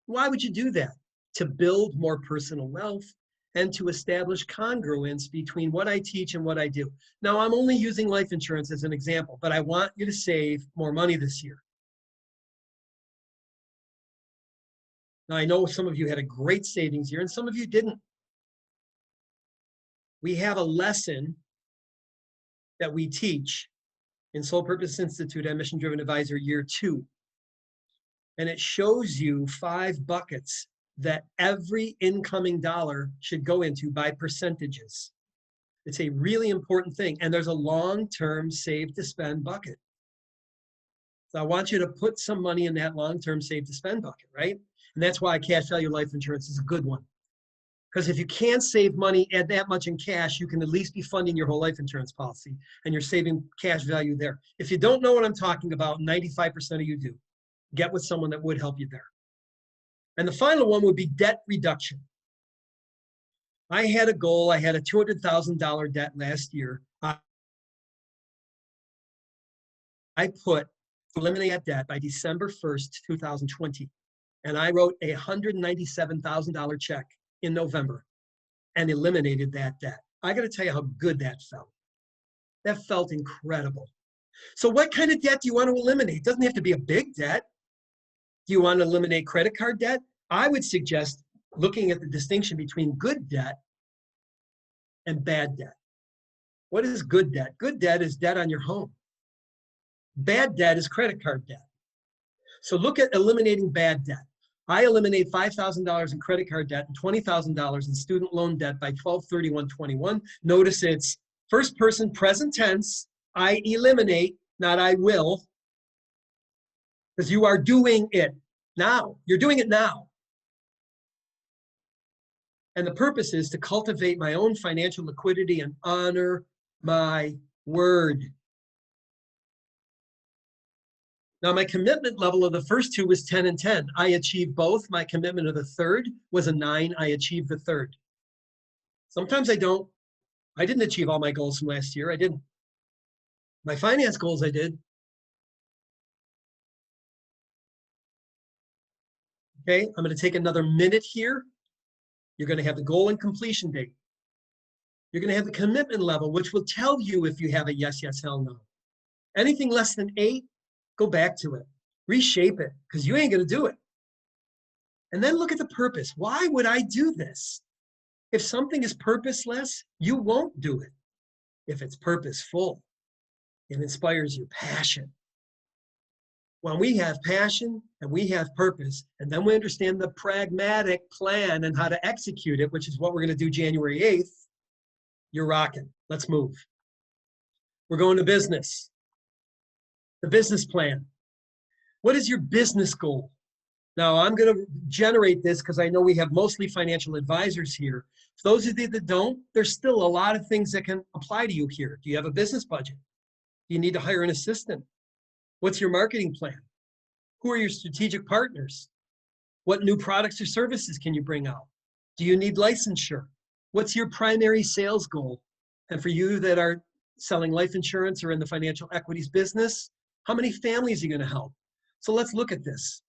Why would you do that? To build more personal wealth and to establish congruence between what I teach and what I do. Now, I'm only using life insurance as an example, but I want you to save more money this year. Now, I know some of you had a great savings year and some of you didn't. We have a lesson that we teach in Soul Purpose Institute at Mission Driven Advisor Year 2. And it shows you 5 buckets that every incoming dollar should go into by percentages. It's a really important thing. And there's a long-term save to spend bucket. So I want you to put some money in that long-term save to spend bucket, right? And that's why cash value life insurance is a good one. Because if you can't save money at that much in cash, you can at least be funding your whole life insurance policy and you're saving cash value there. If you don't know what I'm talking about, 95% of you do. Get with someone that would help you there. And the final one would be debt reduction. I had a goal. I had a $200,000 debt last year. I put eliminate that debt by December 1st, 2020. And I wrote a $197,000 check in November and eliminated that debt. I got to tell you how good that felt. That felt incredible. So what kind of debt do you want to eliminate? It doesn't have to be a big debt. Do you want to eliminate credit card debt? I would suggest looking at the distinction between good debt and bad debt. What is good debt? Good debt is debt on your home. Bad debt is credit card debt. So look at eliminating bad debt. I eliminate $5,000 in credit card debt and $20,000 in student loan debt by 12/31/21. Notice it's first person present tense. I eliminate, not I will, because you are doing it now. You're doing it now. And the purpose is to cultivate my own financial liquidity and honor my word. Now, my commitment level of the first two was 10 and 10. I achieved both. My commitment of the third was a 9. I achieved the third. Sometimes I don't. I didn't achieve all my goals from last year. I didn't. My finance goals, I did. Okay, I'm going to take another minute here. You're going to have the goal and completion date. You're going to have the commitment level, which will tell you if you have a yes, yes, hell, no. Anything less than 8, go back to it. Reshape it, because you ain't going to do it. And then look at the purpose. Why would I do this? If something is purposeless, you won't do it. If it's purposeful, it inspires your passion. When we have passion and we have purpose, and then we understand the pragmatic plan and how to execute it, which is what we're going to do January 8th, you're rocking. Let's move. We're going to business. The business plan. What is your business goal? Now, I'm going to generate this because I know we have mostly financial advisors here. For those of you that don't, there's still a lot of things that can apply to you here. Do you have a business budget? Do you need to hire an assistant? What's your marketing plan? Who are your strategic partners? What new products or services can you bring out? Do you need licensure? What's your primary sales goal? And for you that are selling life insurance or in the financial equities business, how many families are you going to help? So let's look at this.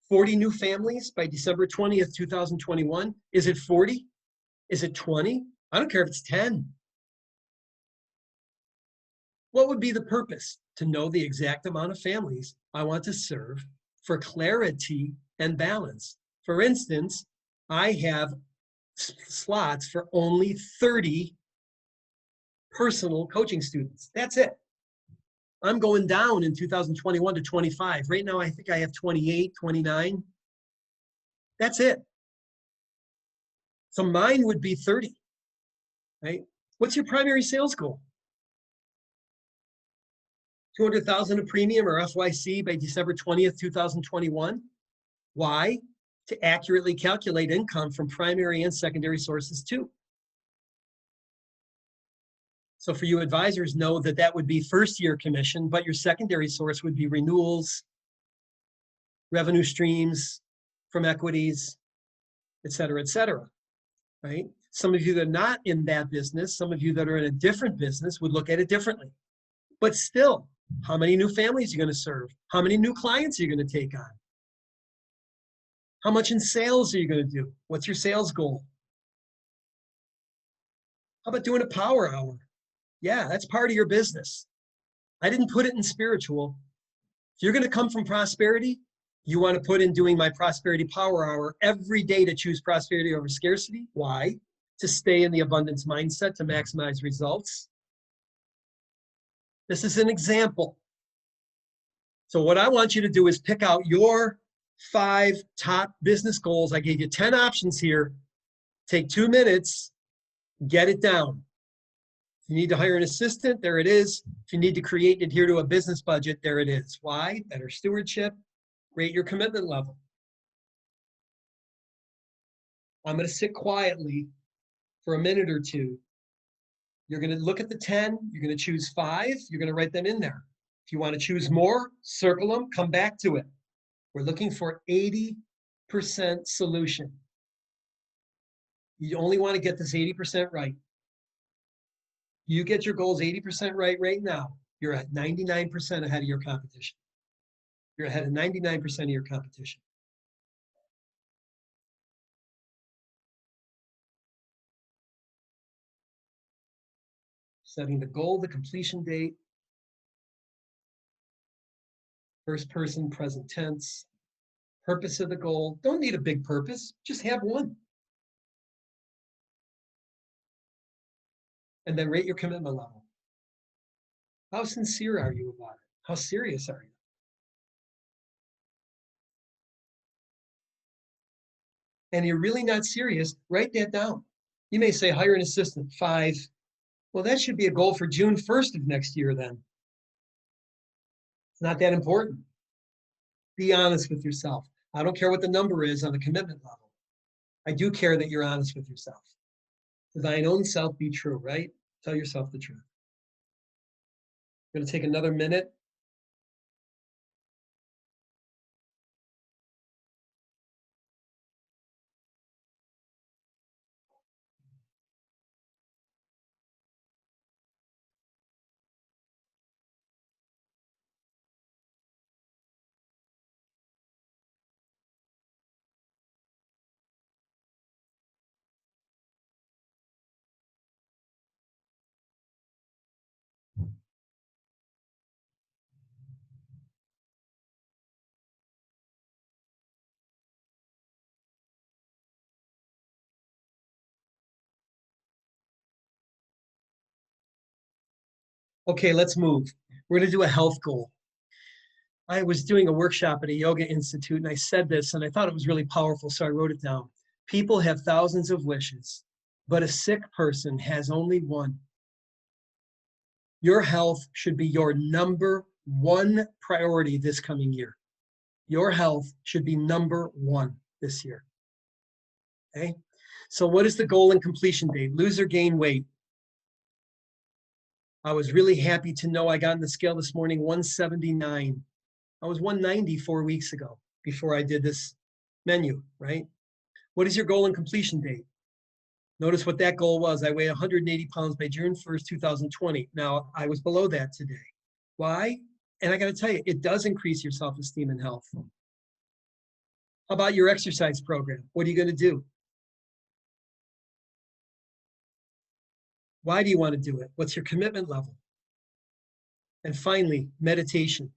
40 new families by December 20th, 2021. Is it 40? Is it 20? I don't care if it's 10. What would be the purpose? To know the exact amount of families I want to serve for clarity and balance. For instance, I have slots for only 30 personal coaching students. That's it. I'm going down in 2021 to 25. Right now, I think I have 28, 29. That's it. So mine would be 30, right? What's your primary sales goal? 200,000 a premium or FYC by December 20th, 2021. Why? To accurately calculate income from primary and secondary sources too. So for you advisors, know that that would be first year commission, but your secondary source would be renewals, revenue streams from equities, et cetera, right? Some of you that are not in that business, some of you that are in a different business would look at it differently. But still, how many new families are you going to serve? How many new clients are you going to take on? How much in sales are you going to do? What's your sales goal? How about doing a power hour? Yeah, that's part of your business. I didn't put it in spiritual. If you're going to come from prosperity, you want to put in doing my prosperity power hour every day to choose prosperity over scarcity. Why? To stay in the abundance mindset, to maximize results. This is an example. So what I want you to do is pick out your 5 top business goals. I gave you 10 options here. Take 2 minutes, get it down. If you need to hire an assistant, there it is. If you need to create and adhere to a business budget, there it is. Why? Better stewardship. Rate your commitment level. I'm going to sit quietly for a minute or two. You're going to look at the 10. You're going to choose 5. You're going to write them in there. If you want to choose more, circle them, come back to it. We're looking for 80% solution. You only want to get this 80% right. You get your goals 80% right now, you're at 99% ahead of your competition. You're ahead of 99% of your competition. Setting the goal, the completion date, first person, present tense, purpose of the goal. Don't need a big purpose, just have one. And then rate your commitment level. How sincere are you about it? How serious are you? And you're really not serious, write that down. You may say, hire an assistant, 5. Well, that should be a goal for June 1st of next year then. It's not that important. Be honest with yourself. I don't care what the number is on the commitment level. I do care that you're honest with yourself. To thine own self be true, right? Tell yourself the truth. I'm going to take another minute. Okay, let's move. We're going to do a health goal. I was doing a workshop at a yoga institute and I said this and I thought it was really powerful, so I wrote it down. People have thousands of wishes, but a sick person has only one. Your health should be your number one priority this coming year. Your health should be number one this year. Okay? So what is the goal and completion date? Lose or gain weight? I was really happy to know I got on the scale this morning, 179. I was 190 4 weeks ago before I did this menu, right? What is your goal and completion date? Notice what that goal was. I weigh 180 pounds by June 1st, 2020. Now, I was below that today. Why? And I got to tell you, it does increase your self-esteem and health. How about your exercise program? What are you going to do? Why do you want to do it? What's your commitment level? And finally, meditation.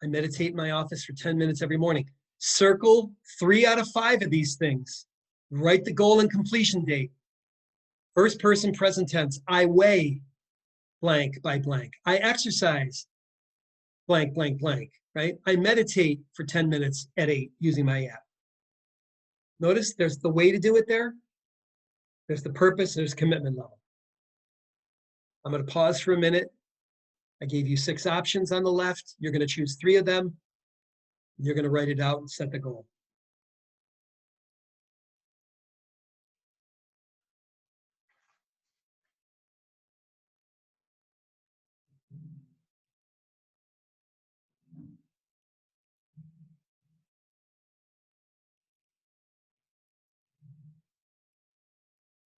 I meditate in my office for 10 minutes every morning. Circle 3 out of 5 of these things. Write the goal and completion date. First person present tense. I weigh blank by blank. I exercise blank, blank, blank, right? I meditate for 10 minutes at 8 using my app. Notice there's the way to do it there. There's the purpose, there's commitment level. I'm going to pause for a minute. I gave you 6 options on the left. You're going to choose 3 of them. You're going to write it out and set the goal.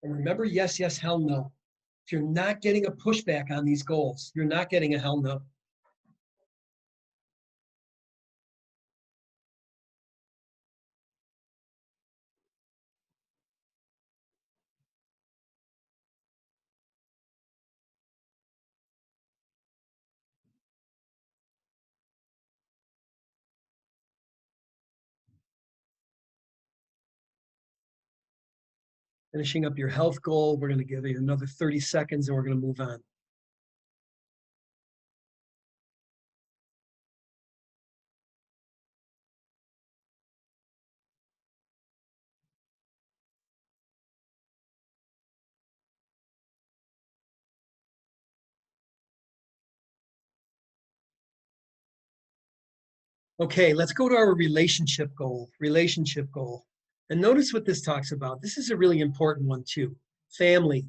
And remember, yes, yes, hell no. If you're not getting a pushback on these goals, you're not getting a hell no. Finishing up your health goal, we're going to give you another 30 seconds and we're going to move on. Okay, let's go to our relationship goal. Relationship goal. And notice what this talks about. This is a really important one too. Family,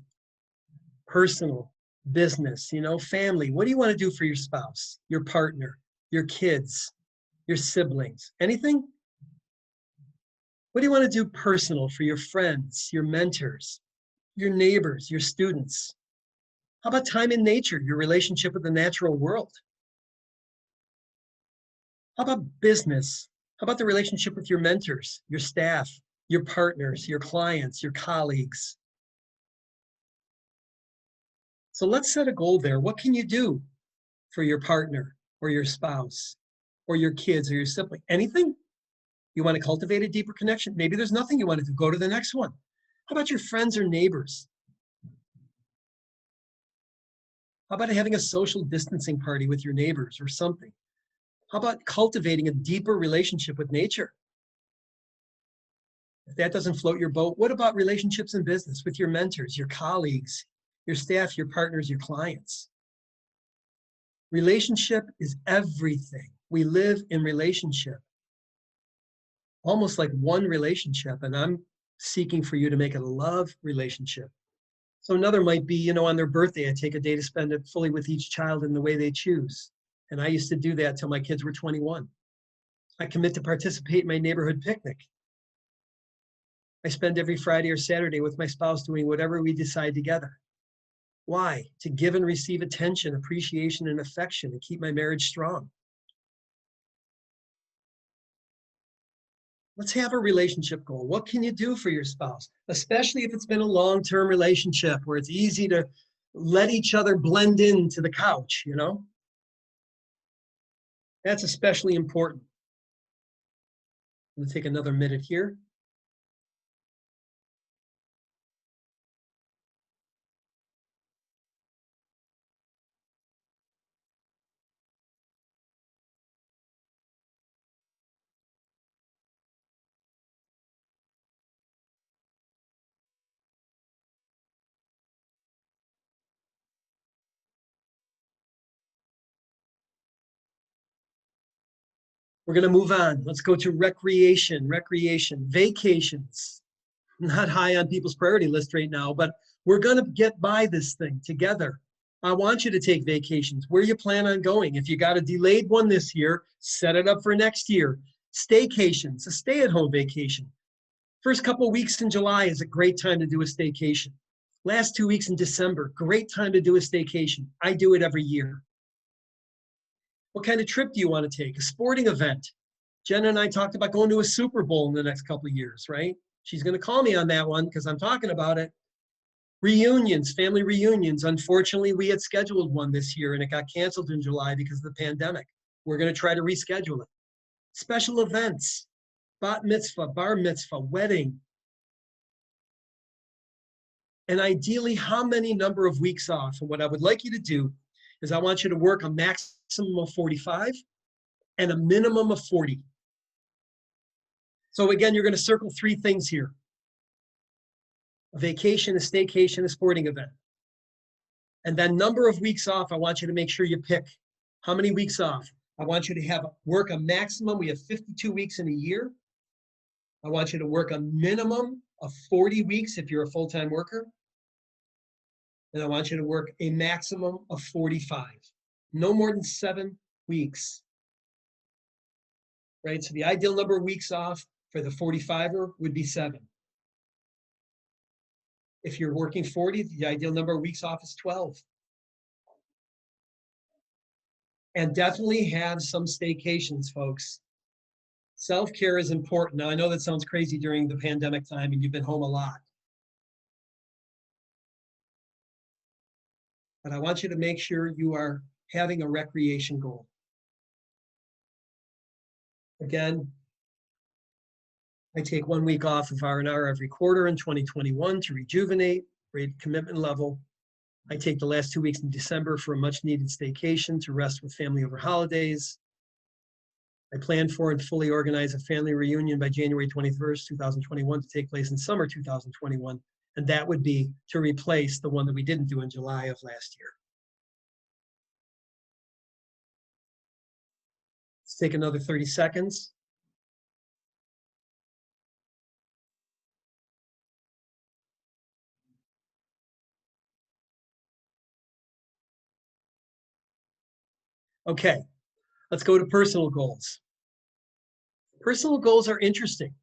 personal, business, family. What do you want to do for your spouse, your partner, your kids, your siblings? Anything? What do you want to do personal for your friends, your mentors, your neighbors, your students? How about time in nature, your relationship with the natural world? How about business? How about the relationship with your mentors, your staff, your partners, your clients, your colleagues? So let's set a goal there. What can you do for your partner or your spouse or your kids or your sibling? Anything? You want to cultivate a deeper connection? Maybe there's nothing you want to do. Go to the next one. How about your friends or neighbors? How about having a social distancing party with your neighbors or something? How about cultivating a deeper relationship with nature? If that doesn't float your boat, what about relationships in business with your mentors, your colleagues, your staff, your partners, your clients? Relationship is everything. We live in relationship, almost like one relationship, and I'm seeking for you to make it a love relationship. So another might be, on their birthday, I take a day to spend it fully with each child in the way they choose. And I used to do that till my kids were 21. I commit to participate in my neighborhood picnic. I spend every Friday or Saturday with my spouse doing whatever we decide together. Why? To give and receive attention, appreciation, and affection, and keep my marriage strong. Let's have a relationship goal. What can you do for your spouse? Especially if it's been a long-term relationship where it's easy to let each other blend into the couch, That's especially important. I'm going to take another minute here. We're going to move on. Let's go to recreation, vacations. Not high on people's priority list right now, but we're going to get by this thing together. I want you to take vacations. Where you plan on going? If you got a delayed one this year, set it up for next year. Staycations, a stay-at-home vacation. First couple of weeks in July is a great time to do a staycation. Last 2 weeks in December, great time to do a staycation. I do it every year. What kind of trip do you want to take? A sporting event. Jenna and I talked about going to a Super Bowl in the next couple of years, right? She's going to call me on that one because I'm talking about it. Reunions, family reunions. Unfortunately, we had scheduled one this year and it got canceled in July because of the pandemic. We're going to try to reschedule it. Special events, bat mitzvah, bar mitzvah, wedding. And ideally, how many number of weeks off? And what I would like you to do is I want you to work a maximum of 45 and a minimum of 40. So again, you're going to circle 3 things here. A vacation, a staycation, a sporting event. And then number of weeks off, I want you to make sure you pick how many weeks off. I want you to work a maximum. We have 52 weeks in a year. I want you to work a minimum of 40 weeks if you're a full-time worker. And I want you to work a maximum of 45. No more than 7 weeks. Right? So the ideal number of weeks off for the 45er would be 7. If you're working 40, the ideal number of weeks off is 12. And definitely have some staycations, folks. Self-care is important. Now, I know that sounds crazy during the pandemic time and you've been home a lot. But I want you to make sure you are having a recreation goal. Again, I take 1 week off of R&R every quarter in 2021 to rejuvenate, create commitment level. I take the last 2 weeks in December for a much needed staycation to rest with family over holidays. I plan for and fully organize a family reunion by January 21st, 2021 to take place in summer 2021. And that would be to replace the one that we didn't do in July of last year. Let's take another 30 seconds. Okay, let's go to personal goals. Personal goals are interesting.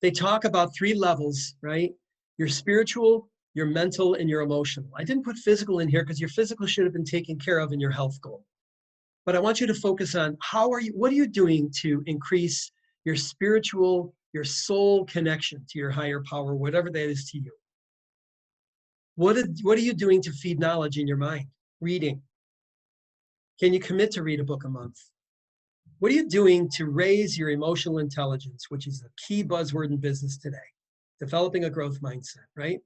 They talk about 3 levels, right? Your spiritual, your mental, and your emotional. I didn't put physical in here because your physical should have been taken care of in your health goal. But I want you to focus on what are you doing to increase your spiritual, your soul connection to your higher power, whatever that is to you. What are you doing to feed knowledge in your mind? Reading. Can you commit to read a book a month? What are you doing to raise your emotional intelligence, which is a key buzzword in business today? Developing a growth mindset, right?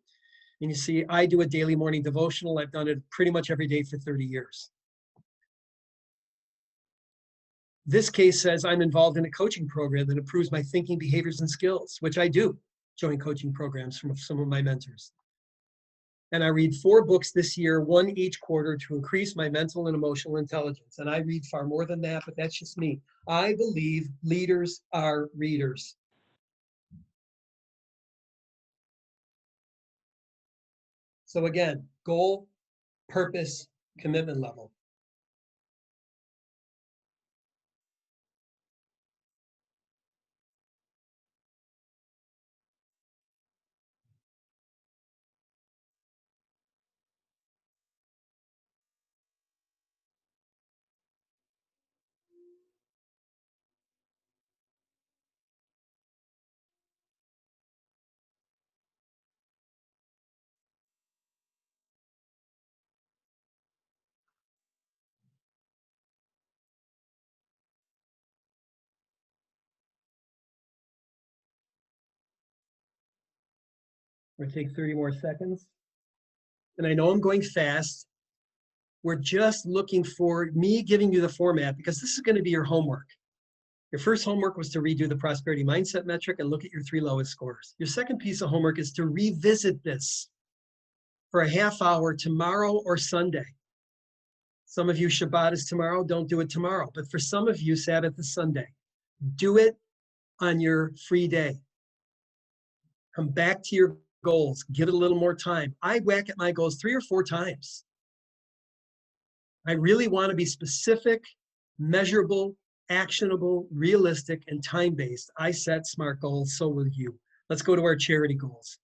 And you see, I do a daily morning devotional. I've done it pretty much every day for 30 years. This case says I'm involved in a coaching program that improves my thinking, behaviors, and skills, which I do, join coaching programs from some of my mentors. And I read 4 books this year, 1 each quarter, to increase my mental and emotional intelligence. And I read far more than that, but that's just me. I believe leaders are readers. So again, goal, purpose, commitment level. We're gonna take 30 more seconds. And I know I'm going fast. We're just looking for me giving you the format because this is going to be your homework. Your first homework was to redo the prosperity mindset metric and look at your 3 lowest scores. Your second piece of homework is to revisit this for a half hour tomorrow or Sunday. Some of you, Shabbat is tomorrow, don't do it tomorrow. But for some of you, Sabbath is Sunday. Do it on your free day. Come back to your goals, give it a little more time. I whack at my goals 3 or 4 times. I really want to be specific, measurable, actionable, realistic, and time-based. I set SMART goals, so will you. Let's go to our charity goals.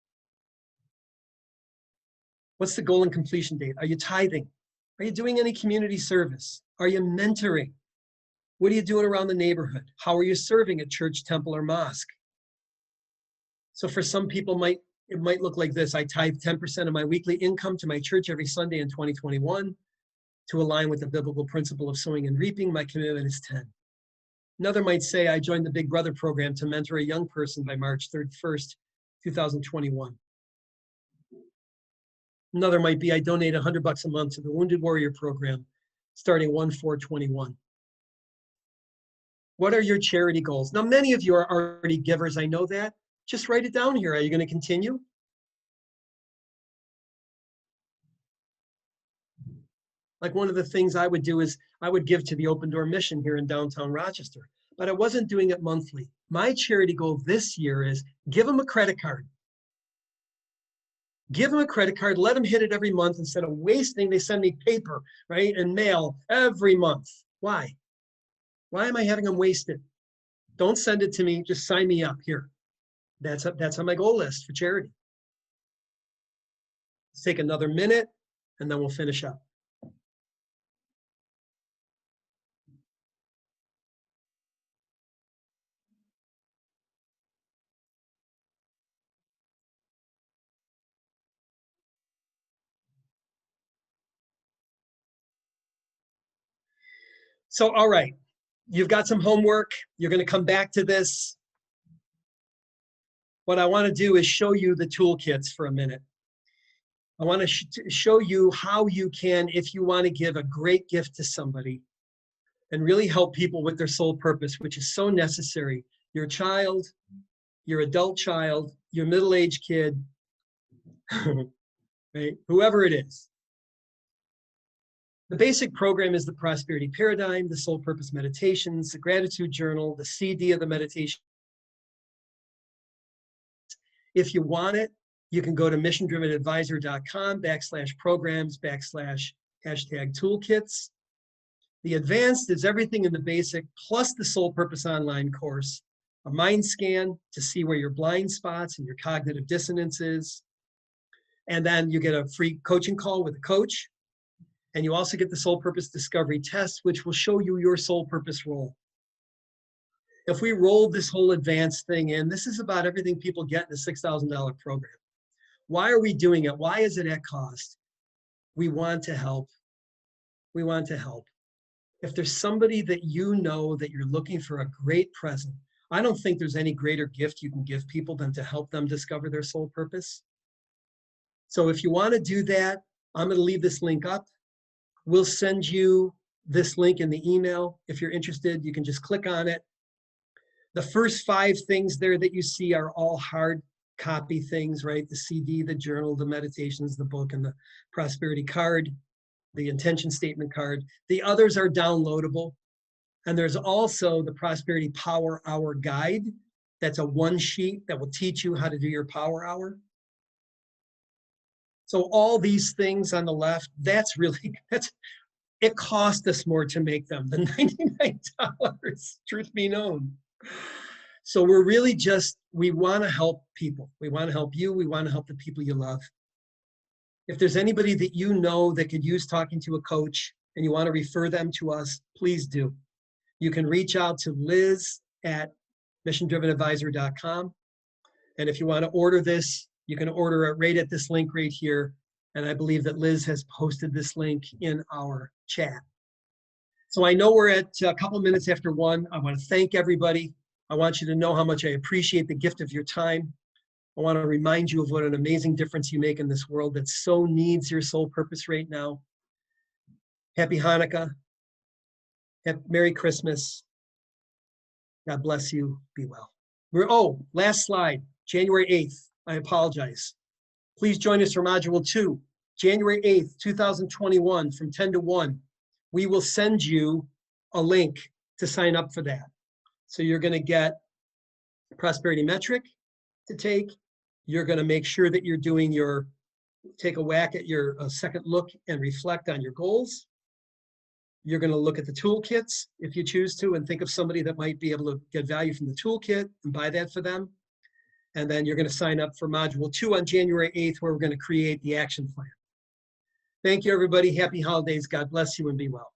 What's the goal and completion date? Are you tithing? Are you doing any community service? Are you mentoring? What are you doing around the neighborhood? How are you serving at church, temple, or mosque? So for some people, it might look like this. I tithe 10% of my weekly income to my church every Sunday in 2021. To align with the biblical principle of sowing and reaping, my commitment is 10. Another might say, I joined the Big Brother program to mentor a young person by March 31st, 2021. Another might be, I donate $100 a month to the Wounded Warrior program, starting 1/4/21. What are your charity goals? Now, many of you are already givers, I know that. Just write it down here. Are you going to continue? Like one of the things I would do is I would give to the Open Door Mission here in downtown Rochester, but I wasn't doing it monthly. My charity goal this year is give them a credit card. Give them a credit card, let them hit it every month instead of wasting, they send me paper, right, and mail every month. Why? Why am I having them waste it? Don't send it to me, just sign me up here. That's on my goal list for charity. Let's take another minute and then we'll finish up. So, all right, you've got some homework. You're going to come back to this. What I want to do is show you the toolkits for a minute. I want to show you how you can, if you want to give a great gift to somebody and really help people with their soul purpose, which is so necessary. Your child, your adult child, your middle-aged kid, right? Whoever it is. The basic program is the Prosperity Paradigm, the Soul Purpose Meditations, the Gratitude Journal, the CD of the meditation. If you want it, you can go to missiondrivenadvisor.com/programs/#toolkits. The advanced is everything in the basic plus the Soul Purpose Online course. a mind scan to see where your blind spots and your cognitive dissonance is. And then you get a free coaching call with a coach. And you also get the soul purpose discovery test, which will show you your soul purpose role. If we rolled this whole advanced thing in, this is about everything people get in a $6,000 program. Why are we doing it? Why is it at cost? We want to help. We want to help. If there's somebody that you know that you're looking for a great present, I don't think there's any greater gift you can give people than to help them discover their soul purpose. So if you want to do that, I'm going to leave this link up. We'll send you this link in the email. If you're interested, you can just click on it. The first 5 things there that you see are all hard copy things, right? The CD, the journal, the meditations, the book, and the prosperity card, the intention statement card. The others are downloadable. And there's also the Prosperity Power Hour Guide. That's a 1-sheet that will teach you how to do your power hour. So all these things on the left, it cost us more to make them than $99, truth be known. So we're really we want to help people. We want to help you. We want to help the people you love. If there's anybody that you know that could use talking to a coach and you want to refer them to us, please do. You can reach out to Liz at missiondrivenadvisor.com. And if you want to order this, you can order it right at this link right here. And I believe that Liz has posted this link in our chat. So I know we're at a couple minutes after 1. I want to thank everybody. I want you to know how much I appreciate the gift of your time. I want to remind you of what an amazing difference you make in this world that so needs your soul purpose right now. Happy Hanukkah. Merry Christmas. God bless you. Be well. Last slide, January 8th. I apologize. Please join us for Module 2, January 8th, 2021, from 10 to 1. We will send you a link to sign up for that. So you're going to get a prosperity metric to take. You're going to make sure that you're doing take a whack at your second look and reflect on your goals. You're going to look at the toolkits if you choose to and think of somebody that might be able to get value from the toolkit and buy that for them. And then you're going to sign up for Module 2 on January 8th, where we're going to create the action plan. Thank you, everybody. Happy holidays. God bless you and be well.